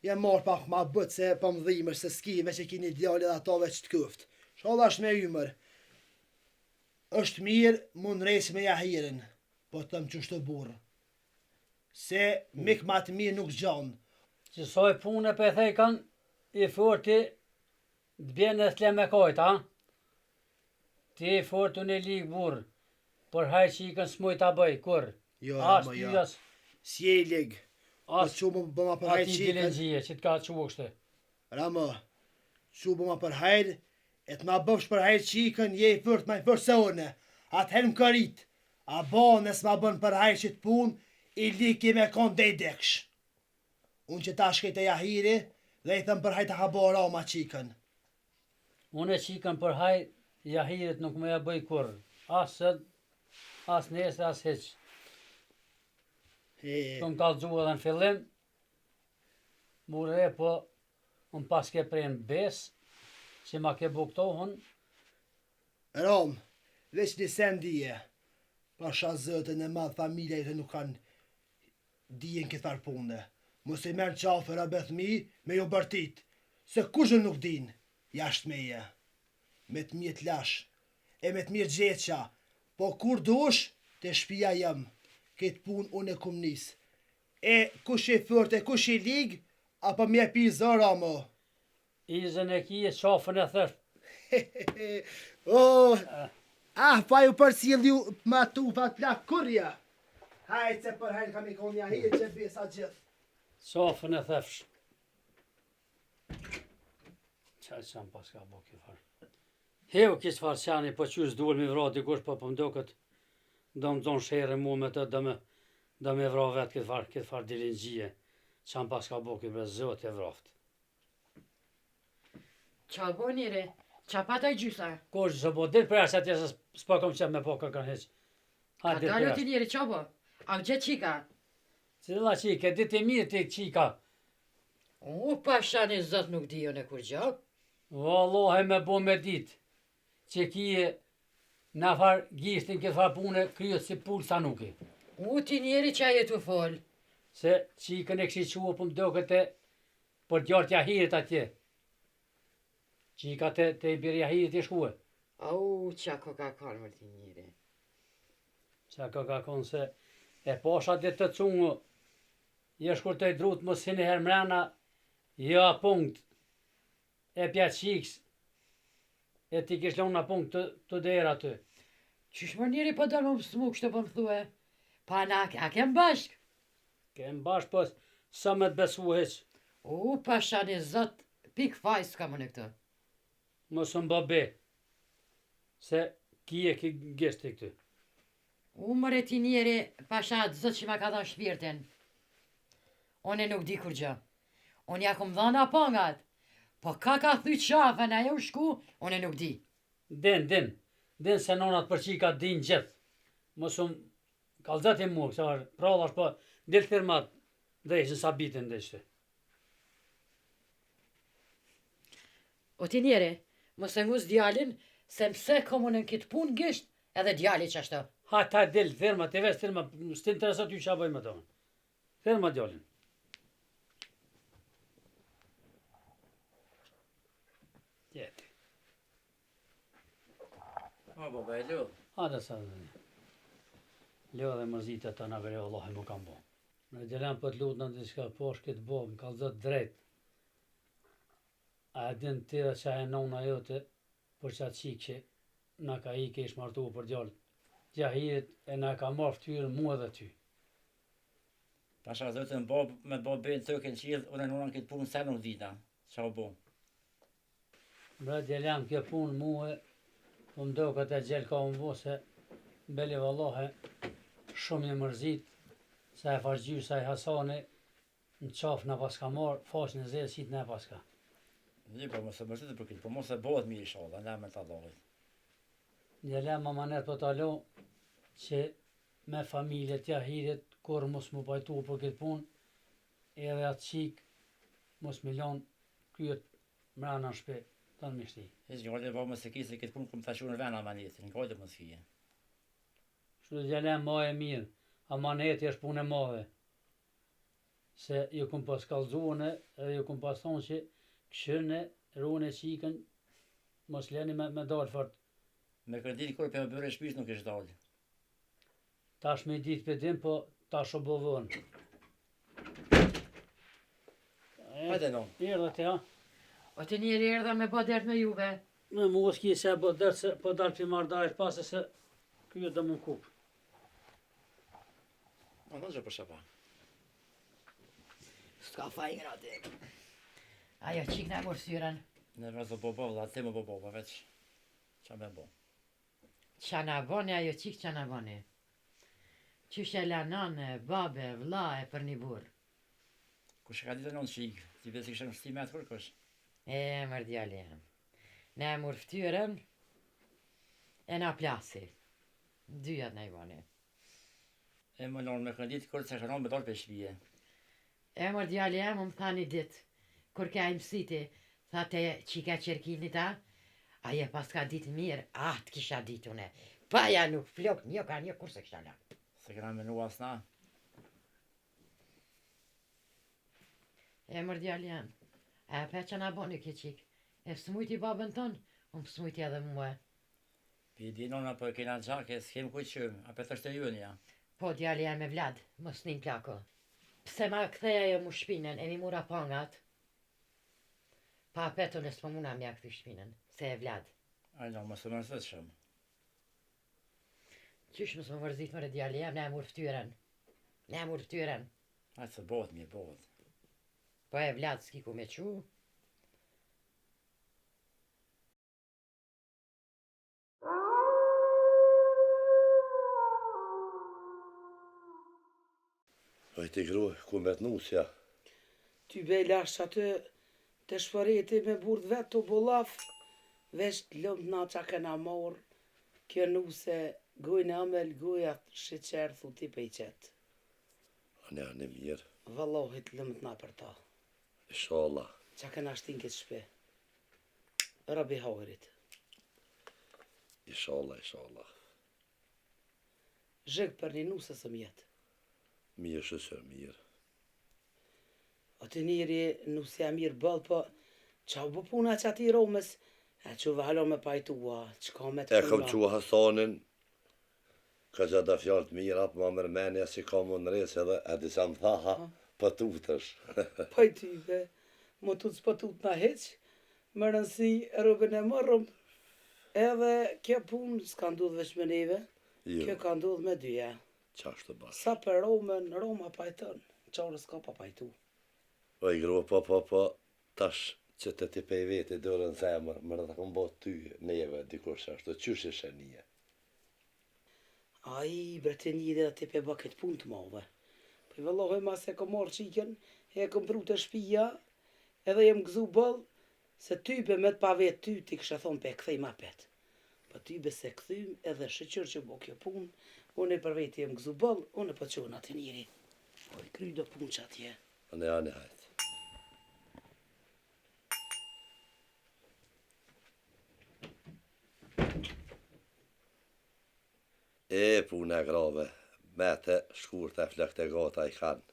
D: jem marrë pak ma bëtë se për më dhimër se s'ki me që kini djallë edhe ato veç të këft. Shala është me ymër. Është mirë mund rejsi me jahirin, po të më qështë të burë. Se mik ma të mirë nuk zgjanë.
E: Që soj punë për thejkan, i forti të bjenë e t'le me kajta, ti i fortu në ligë burë, por haj që i kënë s'moj t'a bëj, kur?
D: Jo,
E: As
D: Ramo,
E: ty,
D: jo.
E: as
D: Si e i ligë. Po
E: as
D: që bëma për hajt
E: ati
D: qikën.
E: dilengjie, që t'ka që kështë.
D: Ramo, që bëma për hajt, e të ma bëfsh për hajt qikën, je i fërt ma i fërt se one. Atëherë më kërit, a banë s'ma bën për hajt që të punë, i ligë me konë dhe i deksh. Unë që ta shkejt e jahiri, dhe i thëmë për hajt a ka bo rama qikën.
E: Unë e qikën për haj, jahirit nuk me ja bëj kur. As sët, as nesër, as heq. Këm kalëgju edhe në fillim, mure po, unë pas ke prejnë bes, që ma ke buktohën,
D: Ram, veç një sen dije, pasha zëtën e madhë familja e të nuk kanë dijen këtë farë punë. Mos i merë qafër a bethmi me jo bërtit, se kushën nuk din, jashtë meje. Me të mjetë lash, e me të mirë gjeqa, po kur dush, të shpia jam, këtë punë unë e kum nis. E kush i fërt e kush i ligë, apo mje pi zëra mo.
E: izën e kije qafën e thërë.
D: Oh, pa ju përcjell ju ma tufat plak kurja. Hajtë se për hajtë kam i konja hirë që besa gjithë.
E: Qafën e thefsh. Qaj qam pas ka bo kjo farë. Heu kishë farë qani, po qysh duhet mi vra dikush, po më do këtë, do më zonë shere mu me të, do me vra vetë këtë farë dilingjie. Qam pas ka bo kjo bre zot e vraftë.
G: Qa bo njëre? Qa pata i gjysa?
E: Kush zë bo, dilë për asë atje se s'pa kom qep me po kërkan heq. Ha,
G: Ka
E: dilë
G: dalë
E: për
G: ti
E: asë.
G: njëre, qa bo? A gje qika?
E: Cila qike, ditë e mirë ti qika.
G: O, pashani zot nuk di jo në kur gjak.
E: Vallohe me bo me ditë, që kije në farë gjishtin këtë farë pune, kryet si pulë sa nuki.
G: O, ti njeri qa jetu fol.
E: Se qikën e kështë qua për më do këtë për djartë jahirit atje. Qika të i birë jahirit i shkue.
G: Au, qa ko ka kanë më ti njeri.
E: Qa ka konë se e pasha dhe të cungu, je shkur të i drutë më sinë herë mrena, jo a punkt, e pja qiks, e ti kish lonë a punkt të dera të.
G: Qysh më njeri po dalë më smu kështë po më thue? Pa na, a kem bashk?
E: Kem bash pës, sa me të besu heq,
G: O, pashani zot, pik fajs ka më në këtë.
E: mos më bëbe, se kije ki geshti këtë.
G: U mëre ti njeri, pasha zot që ma ka dha shpirtin. One nuk di kur gjë. Unë ja kom dhana pangat. Po ka thy qafën a u shku, unë nuk di.
E: Din se nonat për qika din gjithë. Mos më kalzat e mu, se var prallash po, dilë firmat, dhe ishën sa bitin dhe ishte.
G: O ti njeri, mos e ngus djalin, se mse komunën kitë pun gisht, edhe djali që ashtë.
E: Ha ta dilë firmat, e vesh firmat, s'ti interesat ju qa bëj me tonë. Firmat djallin. Jeti.
H: O, baba, e lodh.
E: Hada sa dhe një. Leo dhe mërzita të në vere Allah e më kam bo. Në gjelan për të lutë në diska posh këtë bo, më kalzat drejt. A e din tira që e nona jote, për që atë qikë që na ka i ke ish martu për djallë. Gjahirit e na ka marrë ftyrën mua dhe ty.
H: Pasha zotën me të bo bëjnë të këtë qilë, unë e nona këtë punë se nuk dita. Qa u bo?
E: Bra djelem kjo punë muhe, po më do këtë e gjelë ka unë bo se beli vallahe shumë një mërzit, se e faqgjyrë sa i Hasani në qafë në paska marë, faqë në zedë qitë në paska.
H: Një, po mos e mërzitë për këtë, po mos e bëhet mirë inshallah, në me të Allahit.
E: Djelem ma manet po talo që me familje tja hirit, kur mos mu pajtu për këtë punë, edhe atë qik mos me lanë kryet mrena në shpe, të në mishti.
H: Heç nga gajtë e bërë më se ki se këtë punë këmë të ashtu në vena amanetin, nga gajtë më të kije.
E: Shtu djelem ma e mirë, amaneti është punë e madhe. Se ju këm pas kalzone, edhe ju këm pas thonë që këshirne, rune qikën, mos leni me dalë fort.
H: Me kredit kur për me bërë e shpish nuk ishtë dalë.
E: Tash me ditë pëdim, po tash o bovon.
H: Hajde no.
E: Erdhe te, ha?
G: O të njëri erdha me bo dert me juve.
E: Me mos ki se bo dert se po dalë për mardajt pasë se kjo dhe më kup.
H: Ma në gjë për shapa.
G: S'ka fajnë atë. Ajo qik në mërë syren.
H: Ne vazë do bobo, dhe atë më bobo, pa veç. Qa me bo?
G: Qa na boni ajo qik qa na boni. Qyshe la nane, babe, vlla e për një burë.
H: Kush e ka ditë non qik, ti besi kështë në shtime atë kërkosh.
G: E, mërdjali jam. Ne e mërë ftyrën, e na plasi. Dyjat na i boni.
H: E më lonë me kredit kërë se shëron me dalë për shpije.
G: E mërdjali jam, më tha një ditë, kur ka i mësiti, tha te qika qerkini ta, aje pas ka ditë mirë, të kisha ditë une. Pa ja nuk flok, një ka një, kur se kisha la.
H: Se këna menu asna.
G: E mërdjali jam, e pe që na boni kjo qik, e smujti babën tonë, unë smujti edhe mua.
H: Pi di nona për kena gjake, s'kem kuj qëmë, a për të shtë ju nja.
G: Po djali jam me Vlad, mos nin plako. Pse ma ktheja jo mu shpinën, e mi mura pangat. Pa petun e s'po muna mja këthy shpinën, se e Vlad.
H: Ajdo, më së mërzit shumë.
G: Qysh mos më mërzit mëre djali jam, ne e mur ftyren. Ne e mur ftyren.
H: Ajtë se bohet mirë, bohet.
G: Po e Vlad s'ki ku me qu.
A: Ojtë i gru, ku me të nusja.
C: Ty bejlash atë të shpëreti me burd vetë të bolaf, veç të lëmë na qa kena morë, kjo nuse gojnë amel, gojat shqeqerë, thuti pe i qetë.
A: Anë mirë.
C: Vallohit lëmë na për ta.
A: Inshallah.
C: Qa kena shtin këtë shpe. Rabi haurit.
A: Inshallah, inshallah.
C: Zhëg për një nuse së mjetë.
A: Mirë shësër, mirë.
C: O të njëri nusja mirë bëllë, po qa u bë puna që ati romës, e që valo me pajtua, që ka me të
A: E kam qua Hasanin, ka gjada fjallë të mira, për ma mërmenja si ka më në resë edhe, e disa më thaha, pëtutësh.
C: Po i tyve, më tutë s'pëtut na heq, më rënsi rrugën e mërëm, edhe kjo punë s'ka ndodhë veç me neve, kjo
A: Jo,
C: ka ndodhë me dyja.
A: qashtë të bashkë.
C: Sa për Romën, Roma pajton, qarës ka pa pajtu.
A: O i gru, po, tash që të ti pej veti dorën zemër, më rëta kom bot ty neve, dikush ashtu, qysh ishe nije?
C: A i brete një dhe ti pe bë këtë punë të madhe. Po i vëllohë ma se kom marrë qiken, e kom pru të shpija, edhe jem gëzu bëllë, se tybe me të pa vetë ty, ti kësha thonë pe këthej ma petë. Po tybe se këthym edhe shëqër që bo kjo punë, unë e për vetë jem gëzu bëllë, unë e për qonë atë njëri. Po i kry do punë që atje.
A: Anë hajtë. E puna grave, mete, shkurte, flekte gata i kanë.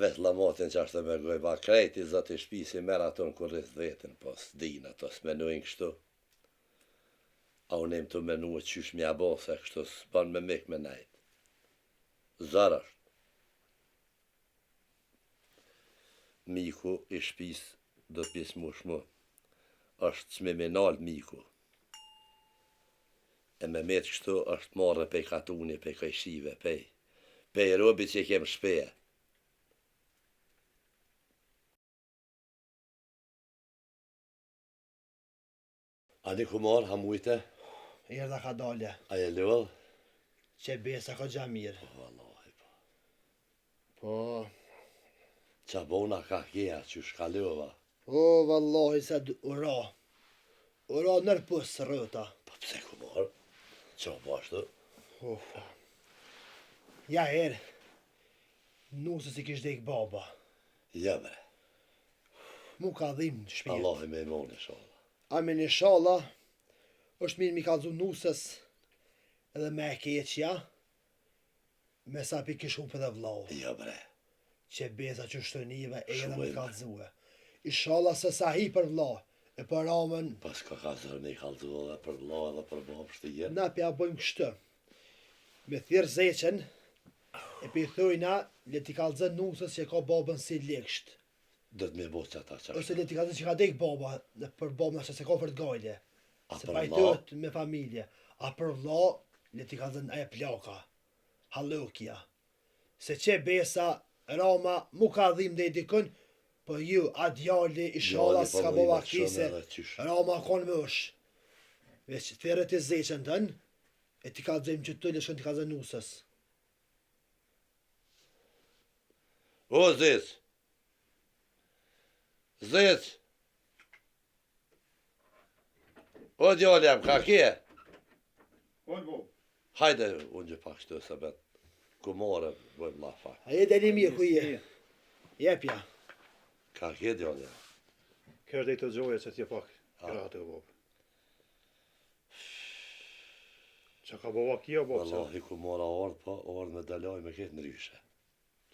A: Vetë lamatin që ashtë me gojba, krejti zëtë i shpisi merë ato në kur rrith vetën, po s'din ato s'menujnë kështu. A unë im të menu e qysh mja bo, se kështu s'ban me mik me nejt. Zar është. Miku i shpis do t'pis mushmu, është çmiminal miku. E me metë kështu është marrë pej katuni, pej kajshive, pej robi që kem shpeje. Ani ku marë, hamujte,
D: Erdha ka dale.
A: a e lull?
D: Që besa ka gja mirë.
A: Wallahi, po.
D: Po,
A: Qa bona ka kja, që shkalova.
D: o, vallahi se ura. Ura nërpus rëta.
A: Po pse ku marë? Qa bashtu?
D: Ufa. Ja herë, nusës i kish dek baba.
A: Ja bre,
D: Mu ka dhim në shpirt.
A: Allah e me imon e shala.
D: Amin inshallah, është mirë mi kalzu nusës edhe me e keqja, me sa pi kish hup edhe vlau.
A: Ja bre,
D: Që beza që shtënive e edhe
A: Shumë
D: me
A: e
D: kalzue. Inshallah se sa hi për vlau, e për ramën,
A: pas ka zërë i kalzu edhe për la edhe për bab shtije.
D: na pja bëjmë kështë. Me thirë zeqen, e pi thujna, le t'i kalzën nusës që ka babën si leksht.
A: Do të me bo që ata
D: Ose
A: qashtë.
D: le t'i kalzën që ka dek baba, dhe për babën ashtë se ka për t'gajle.
A: A
D: Se
A: për
D: pajtohet me familje. A për vlla, le t'i kalzën aje plaka. Halokja. Se që besa, Rama, mu ka dhim dhe i dikën, po ju, a djalli, i shala,
A: Djalli, po
D: s'ka
A: dhimet
D: bova
A: shumë
D: kise,
A: edhe qysh.
D: Rama konë më është. Veç theret e zeqen tën, e t'i kalzëm që të lëshkën t'i kalzën nusës.
A: O, zec! Zec! O, djalli jam, ka kje? Hajde, unë gjë pak shtu, se bet. Ku more, bëjmë la fak.
D: A je deli mirë ku je? Jepja.
A: Ka kje, djalli jam?
B: Kërë dhe i të gjoje që t'je pak
A: A.
B: gratë e bobë. Që ka bova kia bobë,
A: Wallahi, ku mora ardh, po ardh me dalaj me këtë ndryshe.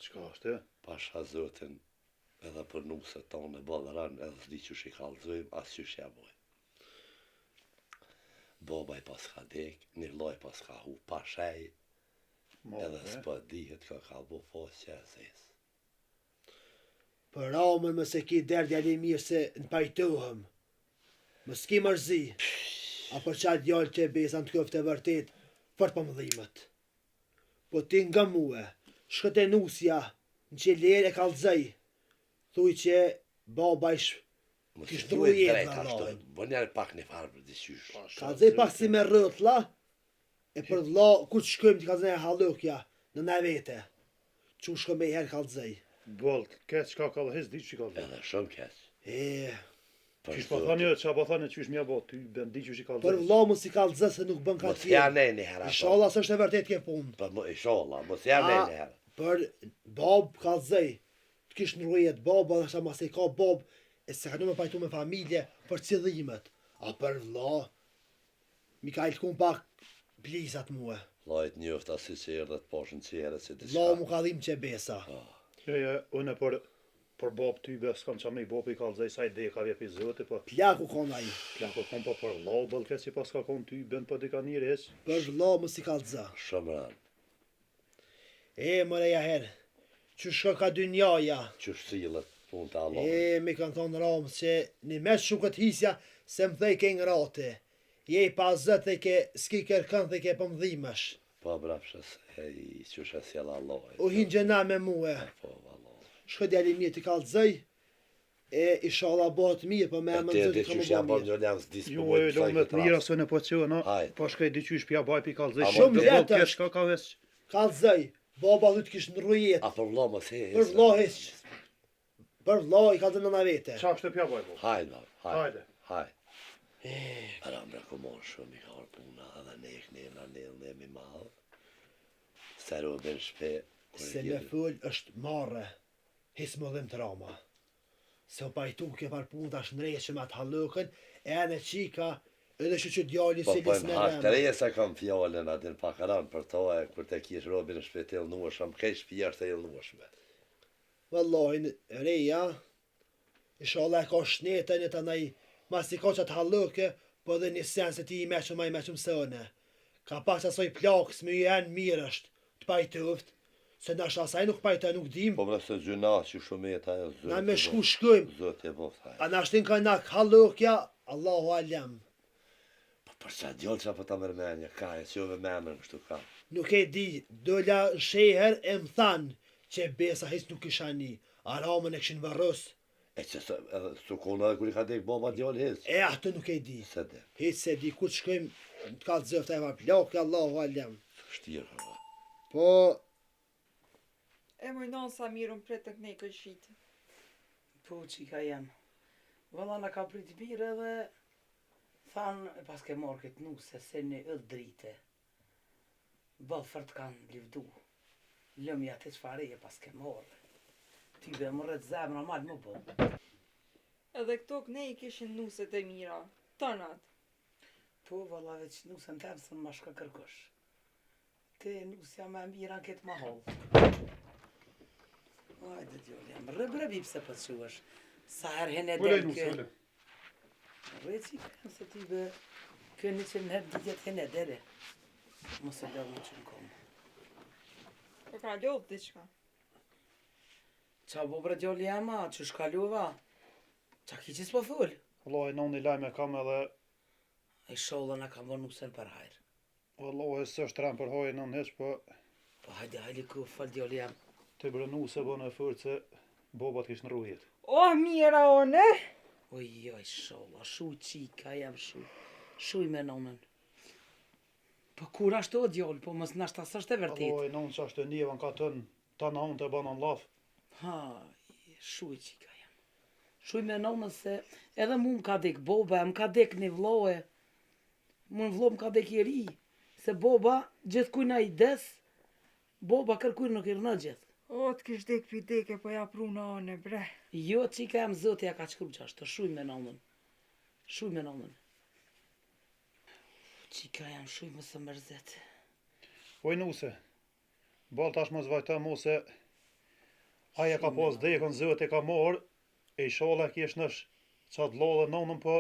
B: Qka është e?
A: Pasha zotin, edhe për nusët tonë e balëran, edhe s'di që shi kalzojmë, as që shja bojmë. Baba i pas ka dek, një loj pas ka hu pashaj, edhe s'pa dihet ka bo fos që e zes.
D: Për Ramën më se ki der djali mirë se në pajtohëm. Më s'ki mërzi. A për qatë djallë që besa në të këftë e vërtet, për të pëmdhimët. Po ti nga muë, shkët e nusja, në që lere e kalzëj, thuj që baba ish
A: Mos
D: Kish
A: i
D: dru
A: thuaj
D: jetë,
A: drejt ashtu,
D: Allahin.
A: bënjel pak një farë për disysh.
D: kalzëj pak si me rëtla, e për vla, ku të shkojmë t'i kalzëj e halukja, në na vete. Që shkëm me i herë kalzëj.
B: Bolt, këtë qka ka dhe hez, di që ka dhe.
A: Edhe shumë keq.
D: E,
A: Për
B: Qysh pa thani, qa pa thani, qysh mja bo, ty ben di që i ka
D: për
B: dhe.
D: vla më si kalzë se nuk bën ka
A: mos ja
D: tjerë.
A: ne një herë. ato.
D: Inshallah së është e vërtet ke punë.
A: Po inshallah, mos ja ne
D: A,
A: një herë.
D: Për bab kalzëj, të kish në rujet baba, dhe shta mas e ka bab, e se ka në me pajtu me familje për cilëjimet. A për vla, mi ka ilkun pak blizat muë.
A: Lajt njoft asi që erdhe të poshën qere që
D: Vla mu
A: diska.
D: ka dhim që besa.
B: Ja, unë për bob ty be s'kam qa me i bob i ka lëzaj sa i dhe ka vjepi zote, po
D: Plaku kona i.
B: plako kom pa për lau, bëll këtë që pas ka kon ty ben për dika njëri heq.
D: Për vla mu si kalza.
A: Shumë ran.
D: E, mëre ja herë, që shko ka dynjaja.
A: Që shsillet pun të Allah.
D: E, mi kanë thonë ramës që një mes shukët hisja, se më thej ke ngrate. Je i pa zët dhe ke s'ki kërkën dhe ke pëmdhimesh.
A: Po brapshës, e i që shesjel Allah.
D: U hinë gjena me muë.
A: Po, Allah.
D: Shko djali mirë t'i kalzëj, e ishala bëhet mirë, po me
A: E
D: emën
A: te
D: zëtë
A: di
D: ka
A: që
D: më
A: shja
D: bë
A: bon
D: mirë.
A: gjë jam s'dis
B: Jo,
A: po
B: e lo me të mira së në po që në,
A: Hajde.
B: po shkaj di qysh pja baj pi kalzaj.
A: A,
D: Shumë
B: Shumë
D: letër.
B: letër. Shka ka veç.
D: Kalzëj, baba dhëtë kishë në rujet,
A: A për vla mos e
D: për vla heq. Për vla i kalzën në na vete.
B: Qa është e pja baj bo?
A: Hajde, bab, hajde.
B: Hajde.
A: Hajde. Aramra ku morë shumë i ka orë puna, edhe ne ik ne mi malë. Se robin shpe.
D: Se me full është marre, hisë më dhim të rama. Se o pajtu ke par pun të ashtë nrejshë me atë halukën, e anë e qika, edhe që që djali
A: Po
D: si
A: po
D: lis me
A: më hak të
D: rema.
A: reja se kam fjallën atin pakaran për to e kur të kish robin shpe të ilnuashëm, kej shpija është të ilnuashme.
D: Wallahi, reja, inshallah e ka shnetën e të nej, mas i ka që atë halukë, po dhe një sen se ti i meqëm ma i meqëm sëne. Ka pas asoj plakës me ju janë mirë është, të pajtuft, se në është asaj nuk pajta nuk dim,
A: Po më se gjuna që shumeta e zëtë.
D: na me shku shkojmë,
A: Zëtë e boft, hajde.
D: a në ashtin ka nak halukja, Allahu alem.
A: Po për sa djollë që po ta mërmenja, ka e që jove memën kështu ka.
D: Nuk e di, dola në sheher e më thanë që besa his nuk isha një, a ramën e këshin vërës,
A: E që edhe sukona edhe kur i ka dek baba djali hez.
D: E atë nuk e di.
A: Se de.
D: Hiç se di ku të shkojmë, të ka zëfta e ma plak, Allahu alem.
A: Shtirë.
D: Po,
F: E mojnon sa mirë unë pret të kënej këshitë.
C: Po, qika jam. Valla na ka prit mirë edhe thanë, e pas ke marrë këtë nuse, se në ëllë drite. Bëllëfërt kanë livdu. Lëmi atë çfarë e pas ke marrë. Ty be më rrët zemra malë më bo.
F: Edhe këto kënej kishin nuset e mira. Tënat.
C: Po, valla veç nusën temë së në ma shka kërkosh. Te nusja me mira në këtë mahol. Ajde djoli, jam rëbrebi pse për që është. Sa herë hene del kë. Reci kënë se ty be, kënë që në herë ditjet hene dere. Mos e lëvë më që në komë.
F: Po ka lodhë diçka.
C: Qa bo bre djoli jema, që shkaluva? Qa ki që s'po thull?
B: Wallahi noni lajme kam edhe
C: E shollën a kam bo nusën për hajrë.
B: wallahi s'është rem për hojë nën heq, po
C: Po hajde ku fal djoli jam.
B: të brënu se bënë e fërë se bobat kishë në rrujet.
F: O, mira one!
C: Oj, sholla, shuj qika jam shuj. Shuj me nonën. Po kur ashtu o djoli, po mos nashta s'është e vërtet.
B: Wallahi non që është e njevën ka tënë, ta na unë të banë në laf.
C: Ha, shuj qika jam. Shuj me nonën se edhe mu më ka dek boba, më ka dek një vloe. Mu në vlo më ka dek i ri. Se boba, gjithë kujna i des, boba kërkuj nuk i rënë gjithë.
F: O, të kish dek pi deke, po ja pru në one, bre.
C: Jo, qika jam zote ja ka qkru qashtë, shuj me nonën. Shuj me nonën. Qika jam shuj më së mërzet.
B: Oj nuse, bal tash mos vajta mu se aja ka pas dekën zët e ka morë, e i shala kjesh nësh qatë lodhe nonën, po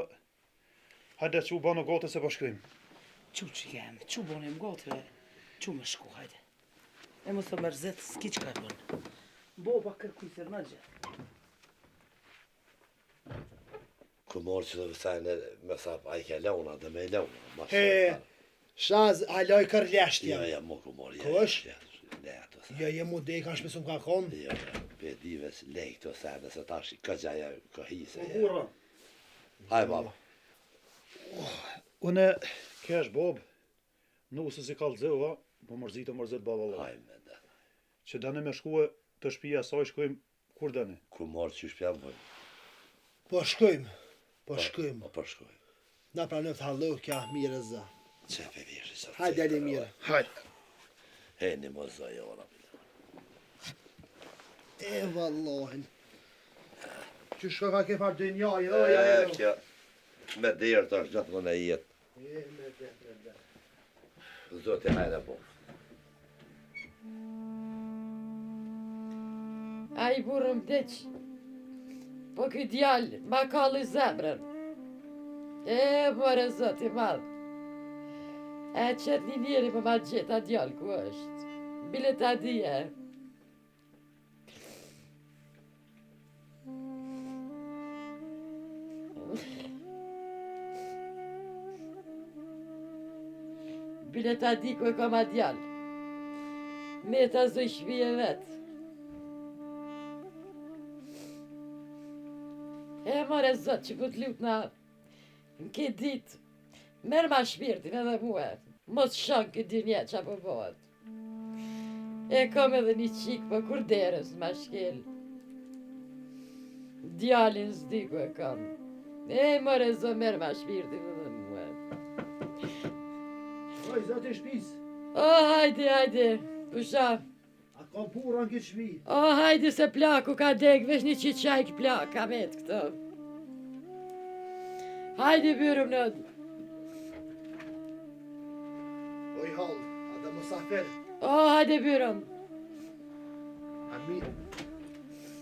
B: hajde që u banë gote se po shkrim.
C: Qu qika jam, qu bonim gote, qu me shku, hajde. E më së mërzet, s'ki qka e bënë. Boba kërkuj të në gjithë.
A: Ku morë që të vësajnë me sa a i ke leuna dhe me leuna. Ma
D: he,
A: shumë.
D: shaz, haloj kërlesht
A: Jo,
D: jam.
A: ja, mo ku morë.
D: Kush?
A: Ne ato sa.
D: Jo, je mu dek, ashtë me sun ka konë.
A: Jo, pe dive si lej këto sene, se tash i këgjaja ka hise.
B: Burra.
A: Haj, baba.
B: Une kesh bob, nusës i kalëzëva, po mërzit baba Allah.
A: Haj, me dhe.
B: Që dëne me shkue të shpia saj shkojmë, kur dëne?
A: Ku morë që shpja më bëjmë.
D: Po shkojmë, po shkojmë.
A: Po shkojmë.
D: Na pra nëftë hallo, kja mirë e zë.
A: Që pe vishë, sa.
D: Hajde ali mirë.
B: Hajde.
A: Heni më zoj, ora.
D: E vallohin. Që shko ka ke farë dënjaj,
A: Kjo, me derë të është gjatë më në jetë.
D: E, me dhe.
A: Zotë e hajde po.
G: A i burëm deq, po këj djallë ma kalli zemrën. E, more zoti madhë. E qëtë një njeri më ma gjitha djallë ku është. Bile ta dhije. Bile ta di ku e ka ma djallë. Me ta zoj shpije vetë. E more zot që ku t'lut na në këtë ditë, merë ma shpirtin edhe muë, mos shonë këtë dynje që apo bëhet. E kam edhe një qikë për kur derës ma shkel. Djalin s'di ku e kam. E more zot merë ma shpirtin edhe muë.
D: Oj, zote shpis,
G: O, hajde, pusha.
D: a ka pura në këtë shpi.
G: O, hajde se plaku ka dek, vesh një qiqajk plak, ka vetë këto. Hajde byrëm në.
D: Oj, hall, a da musafer.
G: O, hajde byrëm.
D: A mirë.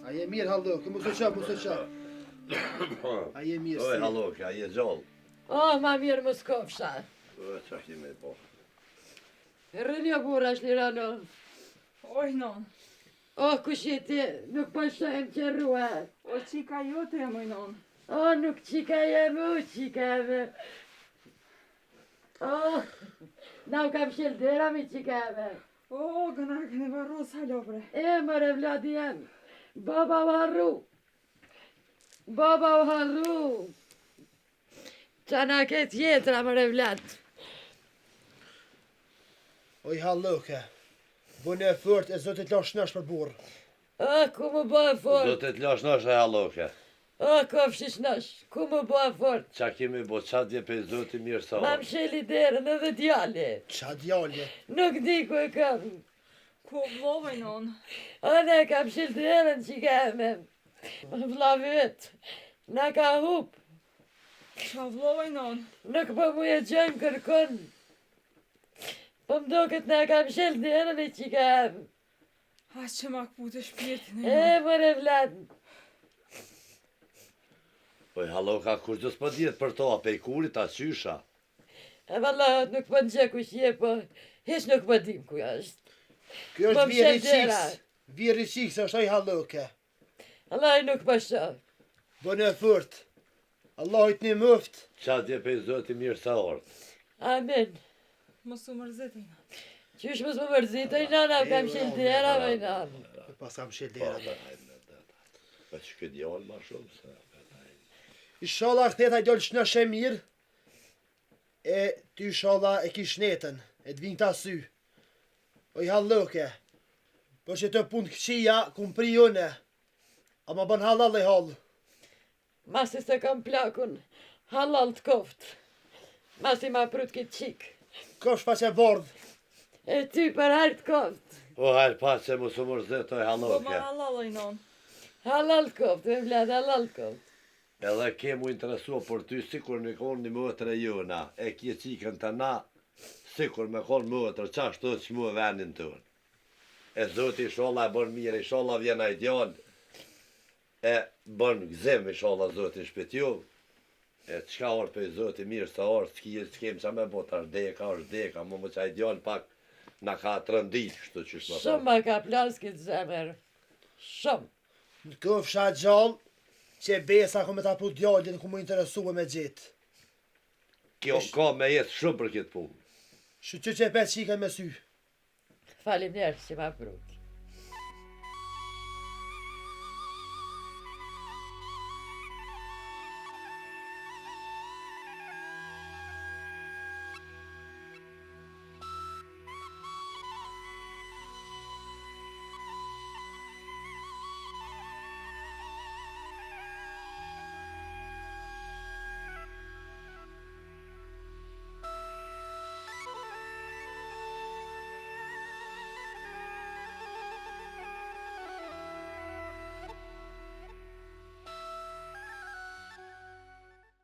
D: A je mirë, hallo, këmë së qa, mu së qa. A je mirë,
A: Oj,
D: si.
A: hallo, kja je gjallë.
G: O, ma mirë më skofsha.
A: Oj, që kemi po.
G: Rënjo bura shlirano.
F: Oj, non.
G: O, kush je ti, nuk po shojmë që rrua.
F: O, qika jote e mojnon.
G: O, nuk qika jeme, u qika jeme. O, na u kam shel dera mi qika jeme.
F: O, gëna këni varros halo, bre.
G: E, mëre vladi jem, baba varru.
I: Baba u harru. Qa na ketë jetra më revlat.
D: Oj halloke, bëne e fort e zotit la shnash për burë.
I: Ku më bëhe fort.
A: Zotit lash nash e halloke.
I: Kofshi shnash, ku më bëhe fort.
A: Qa kemi bo, qa dje pe zotit mirë sa
I: Ma
A: orë.
I: më sheli derën edhe djale.
D: Qa djalje?
I: Nuk di ku e kam.
F: Ku vllovej non?
I: Ana kam shel derën që keme. Vla vetë, na ka hup.
F: Qa vllovej non?
I: Nuk po mu e gjën kërkon. Po më doket na kam shel derën e që keme.
F: Ha që ma këpute shpirtin
I: Mëre vlad.
A: Po halloka, kush do s'po djetë për to, a pe i kurit, a qysha.
I: Vallahat nuk po në gjë ku shje, po hiç nuk po dim ku është.
D: Kjo
I: Po
D: është
I: më
D: vjeri
I: shel dera.
D: qiks. Vjeri qiks është oj halloke.
I: Allah nuk po shoh.
D: Bëne e fort. Allahit një mëft.
A: Qa dje pe zotit mirë sa orë.
I: Amen.
F: Mos u mërzeti na.
I: Qysh mos më mërzitoj nana, kam shel dera me nana.
D: Pas kam shel dera.
A: Pa që këtë djallë ma shumë se.
D: Inshallah ktheta i djallë shnash e mirë. E ty inshallah e kish netën. E të vinë ta sy. Oj halloke. Po që të punë këqia, kum pri une. A ma bën halal e halë.
I: Masi se kam plakun, halal të koft. Masi ma prut këtë qik.
D: Kosh pa që bordh.
I: E ty për harë të koft.
A: O hajrë pa që mu së mërzitoj
F: Po ma
A: halloke.
F: halaloj non.
I: Halal të koft, me vlad, halal të koft.
A: Edhe kemu interesua për ty, sikur me konë një mëtër e jona, e kje qikën të na, sikur me konë mëtër, qashtu që mu e venin tënë. E zoti sholla e bën mirë, sholla vjen ai djallë, e bën gzim sholla zoti shpet ju. E qka orë për zoti mirë sa orë, s'kem qa me bota, është deka, mu më qaj djallë pak, na ka të rëndit, kështu që shma
I: Shumë ma ka plas këtë zemër. Shumë.
D: Në këfsha gjallë, që besa ku me ta pu djallin, ku mu interesu me gjithë.
A: Kjo ka me jetë shumë për këtë punë.
D: Shqy që e pe qikën me sy.
I: Falim njerë që ma prut.